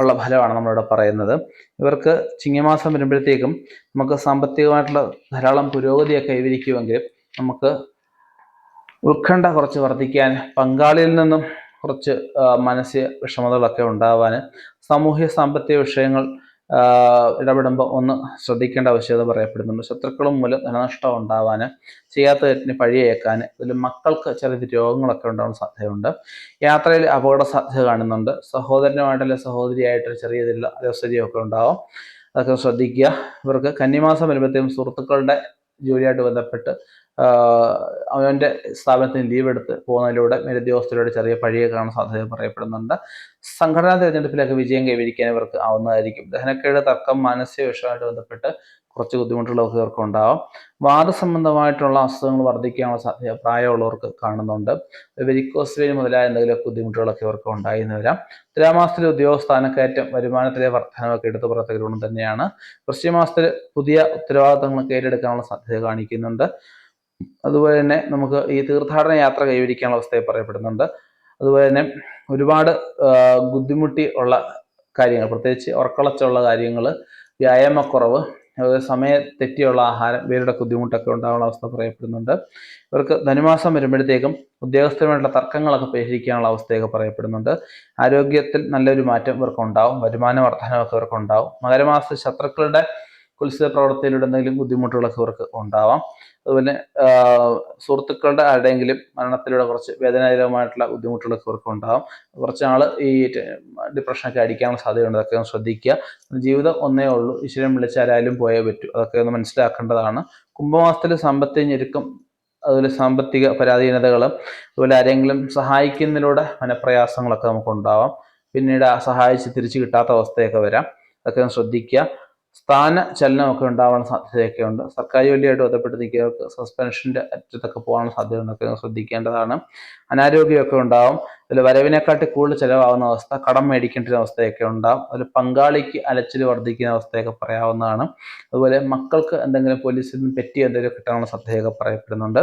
ഉള്ള ഫലമാണ് നമ്മളിവിടെ പറയുന്നത്. ഇവർക്ക് ചിങ്ങമാസം വരുമ്പോഴത്തേക്കും നമുക്ക് സാമ്പത്തികമായിട്ടുള്ള ധാരാളം പുരോഗതിയൊക്കെ കൈവരിക്കുമെങ്കിലും നമുക്ക് ഉത്കണ്ഠ കുറച്ച് വർദ്ധിക്കാൻ, പങ്കാളിയിൽ നിന്നും കുറച്ച് മാനസിക വിഷമതകളൊക്കെ ഉണ്ടാവാൻ, സാമൂഹ്യ സാമ്പത്തിക വിഷയങ്ങൾ ഇടപെടുമ്പോൾ ഒന്ന് ശ്രദ്ധിക്കേണ്ട ആവശ്യകത പറയപ്പെടുന്നുണ്ട്. ശത്രുക്കളും മൂലം ധനനഷ്ടം ഉണ്ടാവാൻ, ചെയ്യാത്ത തെറ്റിന് പഴിയേക്കാൻ, ഇതിൽ മക്കൾക്ക് ചെറിയ രോഗങ്ങളൊക്കെ ഉണ്ടാവാൻ സാധ്യതയുണ്ട്. യാത്രയിൽ അപകട സാധ്യത കാണുന്നുണ്ട്. സഹോദരനുമായിട്ടല്ല സഹോദരിയായിട്ട് ചെറിയ രീതിയിലുള്ള അലോസരയൊക്കെ ഉണ്ടാവും. അതൊക്കെ ശ്രദ്ധിക്കുക. ഇവർക്ക് കന്നിമാസം വരുമ്പോഴത്തേക്കും സുഹൃത്തുക്കളുടെ ജോലിയായിട്ട് ബന്ധപ്പെട്ട് അവൻ്റെ സ്ഥാപനത്തിന് ലീവ് എടുത്ത് പോകുന്നതിലൂടെ മേലുദ്യോഗസ്ഥരുടെ ചെറിയ പഴിയെ കാണാൻ സാധ്യത പറയപ്പെടുന്നുണ്ട്. സംഘടനാ തിരഞ്ഞെടുപ്പിലൊക്കെ വിജയം കൈവരിക്കാൻ ഇവർക്ക് ആവുന്നതായിരിക്കും. ദഹനക്കേട്, തർക്കം, മാനസിക വിഷയമായിട്ട് ബന്ധപ്പെട്ട് കുറച്ച് ബുദ്ധിമുട്ടുകളൊക്കെ ഇവർക്ക് ഉണ്ടാവും. വാദസംബന്ധമായിട്ടുള്ള അസുഖങ്ങൾ വർദ്ധിക്കാനുള്ള സാധ്യത പ്രായമുള്ളവർക്ക് കാണുന്നുണ്ട്. വെരിക്കോസ് വെയിൻ മുതലായ എന്തെങ്കിലുമൊക്കെ ബുദ്ധിമുട്ടുകളൊക്കെ ഇവർക്ക് ഉണ്ടായിരുന്നു വരാം. തുലാമാസത്തിലെ ഉദ്യോഗസ്ഥാനക്കയറ്റം, വരുമാനത്തിലെ വർധനവൊക്കെ എടുത്തു പറയത്തക്ക ഗുണം തന്നെയാണ്. വൃശ്ചികമാസത്തിൽ പുതിയ ഉത്തരവാദിത്തങ്ങളൊക്കെ ഏറ്റെടുക്കാനുള്ള സാധ്യത കാണിക്കുന്നുണ്ട്. അതുപോലെ തന്നെ നമുക്ക് ഈ തീർത്ഥാടന യാത്ര കൈവരിക്കാനുള്ള അവസ്ഥയെ പറയപ്പെടുന്നുണ്ട്. അതുപോലെ തന്നെ ഒരുപാട് ബുദ്ധിമുട്ടി ഉള്ള കാര്യങ്ങൾ, പ്രത്യേകിച്ച് ഉറക്കളച്ചുള്ള കാര്യങ്ങൾ, വ്യായാമക്കുറവ്, അതുപോലെ സമയം തെറ്റിയുള്ള ആഹാരം, ഇവരുടെ ബുദ്ധിമുട്ടൊക്കെ ഉണ്ടാകാനുള്ള അവസ്ഥ പറയപ്പെടുന്നുണ്ട്. ഇവർക്ക് ധനുമാസം വരുമ്പോഴത്തേക്കും ഉദ്യോഗസ്ഥരുമായിട്ടുള്ള തർക്കങ്ങളൊക്കെ പരിഹരിക്കാനുള്ള അവസ്ഥയൊക്കെ പറയപ്പെടുന്നുണ്ട്. ആരോഗ്യത്തിൽ നല്ലൊരു മാറ്റം ഇവർക്ക് ഉണ്ടാവും. വരുമാന വർധനമൊക്കെ ഇവർക്ക് ഉണ്ടാവും. മകരമാസത്തിൽ ശത്രുക്കളുടെ കുൽസിത പ്രവർത്തിയിലൂടെ എന്തെങ്കിലും ബുദ്ധിമുട്ടുകളൊക്കെ ഇവർക്ക് ഉണ്ടാവാം. അതുപോലെ സുഹൃത്തുക്കളുടെ ആരുടെയെങ്കിലും മരണത്തിലൂടെ കുറച്ച് വേദനാജനകമായിട്ടുള്ള ബുദ്ധിമുട്ടുകളൊക്കെ ഇവർക്ക് ഉണ്ടാകും. കുറച്ച് നാൾ ഈ ഡിപ്രഷനൊക്കെ അടിക്കാനുള്ള സാധ്യതയുണ്ട്. അതൊക്കെ ഒന്ന് ശ്രദ്ധിക്കുക. ജീവിതം ഒന്നേ ഉള്ളൂ, ഈശ്വരൻ വിളിച്ചാരായാലും പോയേ പറ്റൂ. അതൊക്കെ ഒന്ന് മനസ്സിലാക്കേണ്ടതാണ്. കുംഭമാസത്തിൽ സാമ്പത്തിക ഞെരുക്കം, അതുപോലെ സാമ്പത്തിക പരാധീനതകൾ, അതുപോലെ ആരെങ്കിലും സഹായിക്കുന്നതിലൂടെ മനപ്രയാസങ്ങളൊക്കെ നമുക്കുണ്ടാവാം. പിന്നീട് സഹായിച്ച് തിരിച്ചു കിട്ടാത്ത അവസ്ഥയൊക്കെ വരാം. അതൊക്കെ ഒന്ന് ശ്രദ്ധിക്കുക. സ്ഥാന ചലനമൊക്കെ ഉണ്ടാവാൻ സാധ്യതയൊക്കെ ഉണ്ട്. സർക്കാർ ജോലിയായിട്ട് ബന്ധപ്പെട്ട് നിൽക്കുന്നവർക്ക് സസ്പെൻഷൻ്റെ അറ്റത്തൊക്കെ പോകാനുള്ള സാധ്യതകളൊക്കെ ശ്രദ്ധിക്കേണ്ടതാണ്. അനാരോഗ്യമൊക്കെ ഉണ്ടാവും. അതിൽ വരവിനെക്കാട്ടി കൂടുതൽ ചിലവാകുന്ന അവസ്ഥ, കടം മേടിക്കേണ്ട ഒരു അവസ്ഥയൊക്കെ ഉണ്ടാവും. അതിൽ പങ്കാളിക്ക് അലച്ചിൽ വർദ്ധിക്കുന്ന അവസ്ഥയൊക്കെ പറയാവുന്നതാണ്. അതുപോലെ മക്കൾക്ക് എന്തെങ്കിലും പോലീസിൽ നിന്ന് പെറ്റി എന്തെങ്കിലും കിട്ടാനുള്ള സാധ്യതയൊക്കെ പറയപ്പെടുന്നുണ്ട്.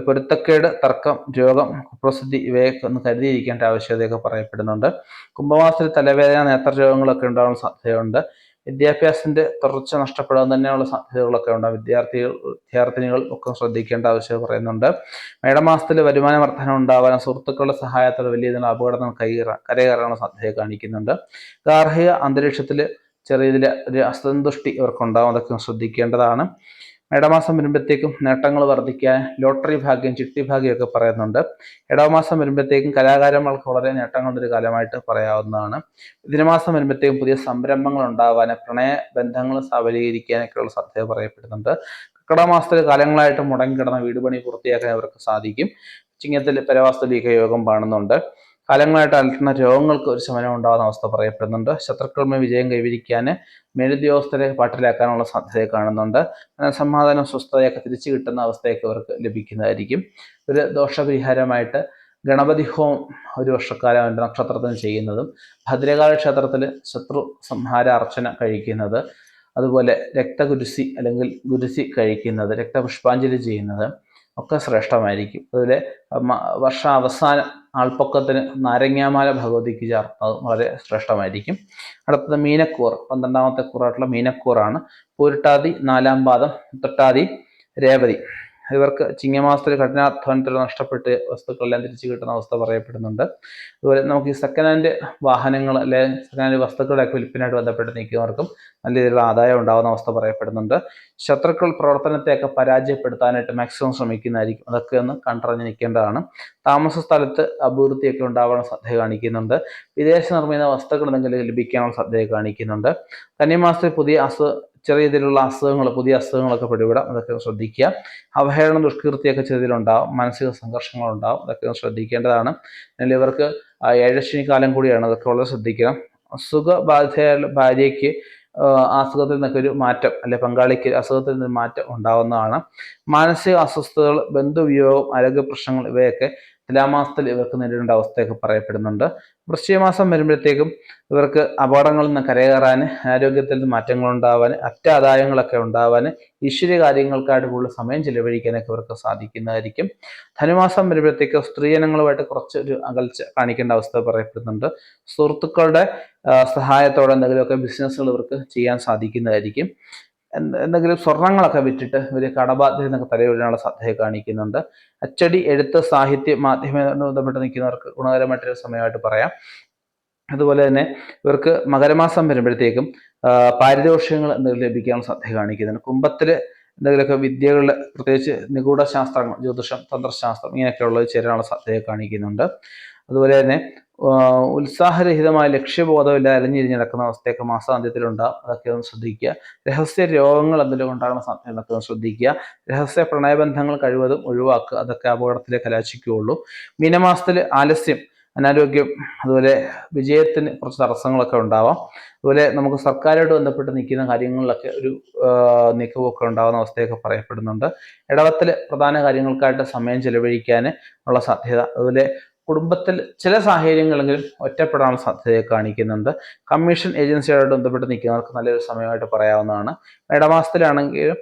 പൊരുത്തക്കേട്, തർക്കം, രോഗം, കുപ്രസിദ്ധി ഇവയൊക്കെ ഒന്ന് കരുതിയിരിക്കേണ്ട ആവശ്യകതയൊക്കെ പറയപ്പെടുന്നുണ്ട്. കുംഭമാസത്തിൽ തലവേദന, നേത്രരോഗങ്ങളൊക്കെ ഉണ്ടാകാൻ സാധ്യതയുണ്ട്. വിദ്യാഭ്യാസത്തിന്റെ തുടർച്ച നഷ്ടപ്പെടാൻ തന്നെയുള്ള സാധ്യതകളൊക്കെ ഉണ്ടാകും. വിദ്യാർത്ഥിനികൾ ഒക്കെ ശ്രദ്ധിക്കേണ്ട ആവശ്യം പറയുന്നുണ്ട്. മേടമാസത്തിൽ വരുമാന വർധന ഉണ്ടാവാൻ, സുഹൃത്തുക്കളുടെ സഹായത്തോടെ വലിയ അപകടങ്ങൾ കരകയറാനുള്ള സാധ്യത കാണിക്കുന്നുണ്ട്. ഗാർഹിക അന്തരീക്ഷത്തിൽ ചെറിയ ഇതിൽ ഒരു അസന്തുഷ്ടി ഇവർക്കുണ്ടാകും, അതൊക്കെ ശ്രദ്ധിക്കേണ്ടതാണ്. ഇടമാസം വരുമ്പോഴത്തേക്കും നേട്ടങ്ങൾ വർദ്ധിക്കാൻ ലോട്ടറി ഭാഗ്യം, ചിട്ടി ഭാഗ്യമൊക്കെ പറയുന്നുണ്ട്. ഇടവമാസം വരുമ്പോഴത്തേക്കും കലാകാരന്മാർക്ക് വളരെ നേട്ടങ്ങളുടെ ഒരു കാലമായിട്ട് പറയാവുന്നതാണ്. മിഥുനമാസം വരുമ്പോഴത്തേക്കും പുതിയ സംരംഭങ്ങൾ ഉണ്ടാവാൻ, പ്രണയ ബന്ധങ്ങൾ സബലീകരിക്കാനൊക്കെയുള്ള സാധ്യത പറയപ്പെടുന്നുണ്ട്. കർക്കിടക മാസത്തിൽ കാലങ്ങളായിട്ട് മുടങ്ങിക്കിടന്ന വീട് പണി പൂർത്തിയാക്കാൻ അവർക്ക് സാധിക്കും. ചിങ്ങത്തിൽ പരവാസ്തുലിക യോഗം കാണുന്നുണ്ട്. കാലങ്ങളായിട്ട് അലട്ടുന്ന രോഗങ്ങൾക്ക് ഒരു ശമനം ഉണ്ടാകുന്ന അവസ്ഥ പറയപ്പെടുന്നുണ്ട്. ശത്രുക്കളുടെ വിജയം കൈവരിക്കാൻ മേലുദ്യോഗസ്ഥരെ പാട്ടിലാക്കാനുള്ള സാധ്യത കാണുന്നുണ്ട്. സമാധാനം, സ്വസ്ഥതയൊക്കെ തിരിച്ചു കിട്ടുന്ന അവസ്ഥയൊക്കെ അവർക്ക് ലഭിക്കുന്നതായിരിക്കും. ഒരു ദോഷപരിഹാരമായിട്ട് ഗണപതി ഹോമം ഒരു വർഷക്കാലം എൻ്റെ നക്ഷത്രത്തിന് ചെയ്യുന്നതും, ഭദ്രകാളി ക്ഷേത്രത്തിൽ ശത്രു സംഹാര അർച്ചന കഴിക്കുന്നത്, അതുപോലെ രക്തഗുരുസി അല്ലെങ്കിൽ ഗുരുസി കഴിക്കുന്നത്, രക്തപുഷ്പാഞ്ജലി ചെയ്യുന്നത് ഒക്കെ ശ്രേഷ്ഠമായിരിക്കും. അതുപോലെ വർഷാവസാനം ആൾപ്പൊക്കത്തിന് നാരങ്ങാമാല ഭഗവതിക്ക് ചേർന്നത് വളരെ ശ്രേഷ്ഠമായിരിക്കും. അടുത്തത് മീനക്കൂർ, 12ാമത്തെ കൂറായിട്ടുള്ള മീനക്കൂറാണ്. പൂരിട്ടാതി, 4ാം പാദം, ഉത്രട്ടാതി, രേവതി. ഇവർക്ക് ചിങ്ങമാസത്തിൽ കഠിനാധ്വാനത്തിൽ നഷ്ടപ്പെട്ട് വസ്തുക്കളെല്ലാം തിരിച്ചു കിട്ടുന്ന അവസ്ഥ പറയപ്പെടുന്നുണ്ട്. അതുപോലെ നമുക്ക് ഈ സെക്കൻഡ് ഹാൻഡ് വാഹനങ്ങൾ അല്ലെങ്കിൽ സെക്കൻഡ് ഹാൻഡ് വസ്തുക്കളുടെയൊക്കെ വിൽപ്പനയായിട്ട് ബന്ധപ്പെട്ട് നിൽക്കുന്നവർക്കും നല്ല രീതിയിലുള്ള ആദായം ഉണ്ടാകുന്ന അവസ്ഥ പറയപ്പെടുന്നുണ്ട്. ശത്രുക്കൾ പ്രവർത്തനത്തെയൊക്കെ പരാജയപ്പെടുത്താനായിട്ട് മാക്സിമം ശ്രമിക്കുന്നതായിരിക്കും. അതൊക്കെ ഒന്ന് കണ്ടറിഞ്ഞ് നിൽക്കേണ്ടതാണ്. താമസ സ്ഥലത്ത് അഭിവൃദ്ധിയൊക്കെ ഉണ്ടാവാനുള്ള സാധ്യത കാണിക്കുന്നുണ്ട്. വിദേശ നിർമ്മിത വസ്തുക്കൾ എന്തെങ്കിലും ലഭിക്കാനുള്ള സാധ്യത കാണിക്കുന്നുണ്ട്. കന്നിമാസത്തിൽ ചെറിയ രീതിയിലുള്ള പുതിയ അസുഖങ്ങളൊക്കെ പിടിപെടാം, അതൊക്കെ ശ്രദ്ധിക്കുക. അവഹേളനം, ദുഷ്കീർത്തിയൊക്കെ ചെറിയതിലുണ്ടാവും. മാനസിക സംഘർഷങ്ങളുണ്ടാവും, അതൊക്കെ ശ്രദ്ധിക്കേണ്ടതാണ്. എന്നാൽ ഇവർക്ക് ഏഴശനി കാലം കൂടിയാണ്, അതൊക്കെ വളരെ ശ്രദ്ധിക്കണം. അസുഖബാധിതയായ ഭാര്യയ്ക്ക് അസുഖത്തിൽ നിന്നൊക്കെ ഒരു മാറ്റം, അല്ലെ പങ്കാളിക്ക് അസുഖത്തിൽ നിന്ന് മാറ്റം ഉണ്ടാവുന്നതാണ്. മാനസിക അസ്വസ്ഥതകൾ, ബന്ധുവിയോഗം, ആരോഗ്യ പ്രശ്നങ്ങൾ ഇവയൊക്കെ തുലാമാസത്തിൽ ഇവർക്ക് നേരിടേണ്ട അവസ്ഥയൊക്കെ പറയപ്പെടുന്നുണ്ട്. വൃശ്ചികമാസം വരുമ്പോഴത്തേക്കും ഇവർക്ക് അപകടങ്ങളിൽ നിന്ന് കരകയറാൻ, ആരോഗ്യത്തിൽ നിന്ന് മാറ്റങ്ങൾ ഉണ്ടാവാൻ, അറ്റാദായങ്ങളൊക്കെ ഉണ്ടാവാൻ, ഈശ്വര കാര്യങ്ങൾക്കായിട്ട് കൂടുതൽ സമയം ചെലവഴിക്കാനൊക്കെ ഇവർക്ക് സാധിക്കുന്നതായിരിക്കും. ധനുമാസം വരുമ്പോഴത്തേക്ക് സ്ത്രീജനങ്ങളുമായിട്ട് കുറച്ചൊരു അകൽച്ച കാണിക്കേണ്ട അവസ്ഥ പറയപ്പെടുന്നുണ്ട്. സുഹൃത്തുക്കളുടെ സഹായത്തോടെ എന്തെങ്കിലുമൊക്കെ ബിസിനസ്സുകൾ ഇവർക്ക് ചെയ്യാൻ സാധിക്കുന്നതായിരിക്കും. എന്തെങ്കിലും സ്വർണങ്ങളൊക്കെ വിറ്റിട്ട് ഒരു കടബാധ്യത എന്നൊക്കെ തലയൊഴിയാനുള്ള സാധ്യത കാണിക്കുന്നുണ്ട്. അച്ചടി, എഴുത്ത്, സാഹിത്യം, മാധ്യമവുമായി ബന്ധപ്പെട്ട് നിൽക്കുന്നവർക്ക് ഗുണകരമായിട്ടൊരു സമയമായിട്ട് പറയാം. അതുപോലെ തന്നെ ഇവർക്ക് മകരമാസം വരുമ്പോഴത്തേക്കും പാരിതോഷികങ്ങൾ എന്തെങ്കിലും ലഭിക്കാനുള്ള സാധ്യത കാണിക്കുന്നുണ്ട്. കുംഭത്തിൽ എന്തെങ്കിലുമൊക്കെ വിദ്യകളിൽ, പ്രത്യേകിച്ച് നിഗൂഢ ശാസ്ത്രങ്ങൾ, ജ്യോതിഷം, തന്ത്രശാസ്ത്രം ഇങ്ങനെയൊക്കെയുള്ളത് ചേരാനുള്ള സാധ്യത കാണിക്കുന്നുണ്ട്. അതുപോലെ തന്നെ ഉത്സാഹരഹിതമായ ലക്ഷ്യബോധമില്ലാതെ അലഞ്ഞിരിഞ്ഞ് നടക്കുന്ന അവസ്ഥയൊക്കെ മാസാന്ത്യത്തിലുണ്ടാകും, അതൊക്കെ ഒന്ന് ശ്രദ്ധിക്കുക. രഹസ്യ രോഗങ്ങൾ എന്തെങ്കിലും ഉണ്ടാകുന്ന സാധ്യതകളൊക്കെ ഒന്ന് ശ്രദ്ധിക്കുക. രഹസ്യ പ്രണയബന്ധങ്ങൾ കഴിവതും ഒഴിവാക്കുക, അതൊക്കെ അപകടത്തിലെ കലാശിക്കുകയുള്ളൂ. മീനമാസത്തിൽ ആലസ്യം, അനാരോഗ്യം, അതുപോലെ വിജയത്തിന് കുറച്ച് തടസ്സങ്ങളൊക്കെ ഉണ്ടാവാം. അതുപോലെ നമുക്ക് സർക്കാരുമായിട്ട് ബന്ധപ്പെട്ട് നിൽക്കുന്ന കാര്യങ്ങളിലൊക്കെ ഒരു നീക്കമൊക്കെ ഉണ്ടാകുന്ന അവസ്ഥയൊക്കെ പറയപ്പെടുന്നുണ്ട്. ഇടവത്തിൽ പ്രധാന കാര്യങ്ങൾക്കായിട്ട് സമയം ചെലവഴിക്കാൻ ഉള്ള സാധ്യത, അതുപോലെ കുടുംബത്തിൽ ചില സാഹചര്യങ്ങളെങ്കിലും ഒറ്റപ്പെടാനുള്ള സാധ്യതയെ കാണിക്കുന്നുണ്ട്. കമ്മീഷൻ ഏജൻസിയുമായിട്ട് ബന്ധപ്പെട്ട് നിൽക്കുന്നവർക്ക് നല്ലൊരു സമയമായിട്ട് പറയാവുന്നതാണ്. ഇടമാസത്തിലാണെങ്കിലും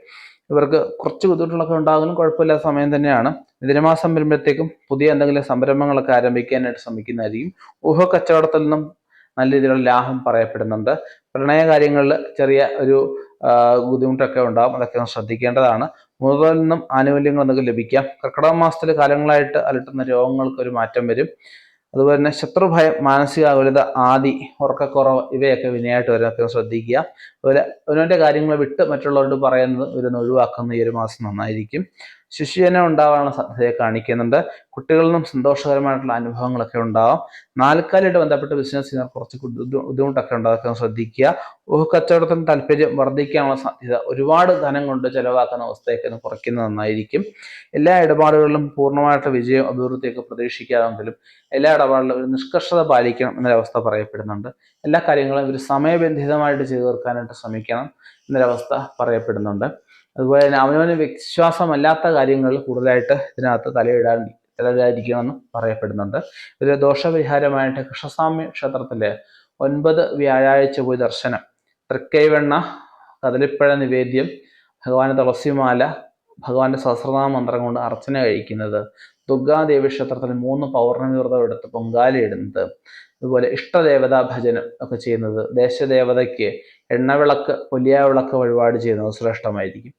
ഇവർക്ക് കുറച്ച് ബുദ്ധിമുട്ടുകളൊക്കെ ഉണ്ടാകുന്നതും കുഴപ്പമില്ലാത്ത സമയം തന്നെയാണ്. മിഥുനമാസം വരുമ്പോഴത്തേക്കും പുതിയ എന്തെങ്കിലും സംരംഭങ്ങളൊക്കെ ആരംഭിക്കാനായിട്ട് ശ്രമിക്കുന്നതായിരിക്കും. ഊഹക്കച്ചവടത്തിൽ നിന്നും നല്ല രീതിയിലുള്ള ലാഭം പറയപ്പെടുന്നുണ്ട്. പ്രണയ കാര്യങ്ങളിൽ ചെറിയ ഒരു ബുദ്ധിമുട്ടൊക്കെ ഉണ്ടാകും, അതൊക്കെ ശ്രദ്ധിക്കേണ്ടതാണ്. മുതലിൽ നിന്നും ആനുകൂല്യങ്ങൾ എന്തൊക്കെ ലഭിക്കാം. കർക്കിടക മാസത്തിൽ കാലങ്ങളായിട്ട് അലട്ടുന്ന രോഗങ്ങൾക്ക് ഒരു മാറ്റം വരും. അതുപോലെ തന്നെ ശത്രുഭയം, മാനസികാകുലത, ആദി, ഉറക്കക്കുറവ് ഇവയൊക്കെ വിനയായിട്ട് വരാനൊക്കെ ശ്രദ്ധിക്കുക. അതുപോലെ അവനവൻ്റെ കാര്യങ്ങൾ വിട്ട് മറ്റുള്ളവരോട് പറയുന്നത് ഇവരൊന്ന് ഒഴിവാക്കുന്ന ഈ ഒരു മാസം നന്നായിരിക്കും. ശിശുജനം ഉണ്ടാകാനുള്ള സാധ്യതയെ കാണിക്കുന്നുണ്ട്. കുട്ടികളിൽ നിന്നും സന്തോഷകരമായിട്ടുള്ള അനുഭവങ്ങളൊക്കെ ഉണ്ടാവാം. നാൽക്കാലിയായിട്ട് ബന്ധപ്പെട്ട് ബിസിനസ് ചെയ്യുന്ന കുറച്ച് ബുദ്ധിമുട്ടൊക്കെ ഉണ്ടാക്കാൻ ശ്രദ്ധിക്കുക. കച്ചവടത്തിന് താല്പര്യം വർദ്ധിക്കാനുള്ള സാധ്യത, ഒരുപാട് ധനം കൊണ്ട് ചെലവാക്കുന്ന അവസ്ഥയൊക്കെ ഒന്ന് കുറയ്ക്കുന്നത് നന്നായിരിക്കും. എല്ലാ ഇടപാടുകളിലും പൂർണ്ണമായിട്ട് വിജയം, അഭിവൃദ്ധിയൊക്കെ പ്രതീക്ഷിക്കാമെങ്കിലും എല്ലാ ഇടപാടിലും ഒരു നിഷ്കർഷത പാലിക്കണം എന്നൊരവസ്ഥ പറയപ്പെടുന്നുണ്ട്. എല്ലാ കാര്യങ്ങളും ഒരു സമയബന്ധിതമായിട്ട് ചെയ്തു തീർക്കാനായിട്ട് ശ്രമിക്കണം എന്നൊരവസ്ഥ പറയപ്പെടുന്നുണ്ട്. അതുപോലെ തന്നെ അവനവന് വിശ്വാസമല്ലാത്ത കാര്യങ്ങളിൽ കൂടുതലായിട്ട് ഇതിനകത്ത് തലയിടാതിരിക്കണമെന്ന് പറയപ്പെടുന്നുണ്ട്. ഒരു ദോഷപരിഹാരമായിട്ട് കൃഷ്ണസ്വാമി ക്ഷേത്രത്തിലെ 9 വ്യാഴാഴ്ച പോയി ദർശനം, തൃക്കൈവെണ്ണ, കദളിപ്പഴ നിവേദ്യം, ഭഗവാന്റെ തുളസിമാല, ഭഗവാന്റെ സഹസ്രനാമ മന്ത്രം കൊണ്ട് അർച്ചന കഴിക്കുന്നത്, ദുർഗാദേവി ക്ഷേത്രത്തിൽ 3 പൗർണമി വ്രതം എടുത്ത് പൊങ്കാല ഇടുന്നത്, അതുപോലെ ഇഷ്ടദേവതാ ഭജനം ഒക്കെ ചെയ്യുന്നത്, ദേശദേവതയ്ക്ക് എണ്ണവിളക്ക്, പൊലിയാവിളക്ക് വഴിപാട് ചെയ്യുന്നത് ശ്രേഷ്ഠമായിരിക്കും.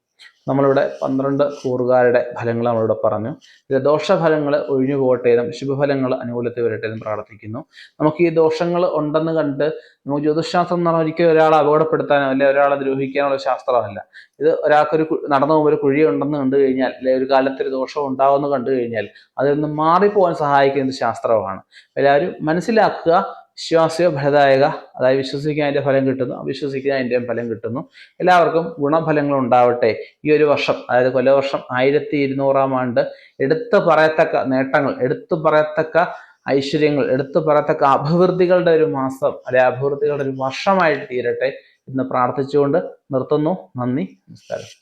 നമ്മളിവിടെ 12 കൂറുകാരുടെ ഫലങ്ങൾ നമ്മളിവിടെ പറഞ്ഞു. ഇത് ദോഷഫലങ്ങൾ ഒഴിഞ്ഞു പോകട്ടെ എന്നും ശുഭഫലങ്ങൾ അനുകൂലത്തിൽ വരട്ടെ എന്നും പ്രാർത്ഥിക്കുന്നു. നമുക്ക് ഈ ദോഷങ്ങൾ ഉണ്ടെന്ന് കണ്ട് നമുക്ക് ജ്യോതിശാസ്ത്രം എന്ന് പറഞ്ഞാൽ ഒരിക്കലും ഒരാളെ അപകടപ്പെടുത്താനോ അല്ലെ ഒരാളെ ദ്രോഹിക്കാനുള്ള ശാസ്ത്രമല്ല. ഇത് ഒരാൾക്കൊരു നടന്നു പോകുമ്പോൾ ഒരു കുഴി ഉണ്ടെന്ന് കണ്ടു കഴിഞ്ഞാൽ അല്ലെ ഒരു കാലത്ത് ഒരു ദോഷം ഉണ്ടാവുമെന്ന് കണ്ടു കഴിഞ്ഞാൽ അതിൽ നിന്ന് മാറിപ്പോകാൻ സഹായിക്കുന്ന ശാസ്ത്രമാണ്. എല്ലാവരും മനസ്സിലാക്കുക. വിശ്വാസ്യ ഫലദായക, അതായത് വിശ്വസിക്കാൻ അതിൻ്റെ ഫലം കിട്ടുന്നു, അവിശ്വസിക്കാൻ അതിൻ്റെയും ഫലം കിട്ടുന്നു. എല്ലാവർക്കും ഗുണഫലങ്ങൾ ഉണ്ടാവട്ടെ. ഈ ഒരു വർഷം, അതായത് കൊല്ലവർഷം 1200-ാം ആണ്ട് എടുത്തു പറയത്തക്ക നേട്ടങ്ങൾ, എടുത്തു പറയത്തക്ക ഐശ്വര്യങ്ങൾ, എടുത്തു പറയത്തക്ക അഭിവൃദ്ധികളുടെ ഒരു മാസം അല്ലെ അഭിവൃദ്ധികളുടെ ഒരു വർഷമായിട്ട് തീരട്ടെ എന്ന് പ്രാർത്ഥിച്ചുകൊണ്ട് നിർത്തുന്നു. നന്ദി, നമസ്കാരം.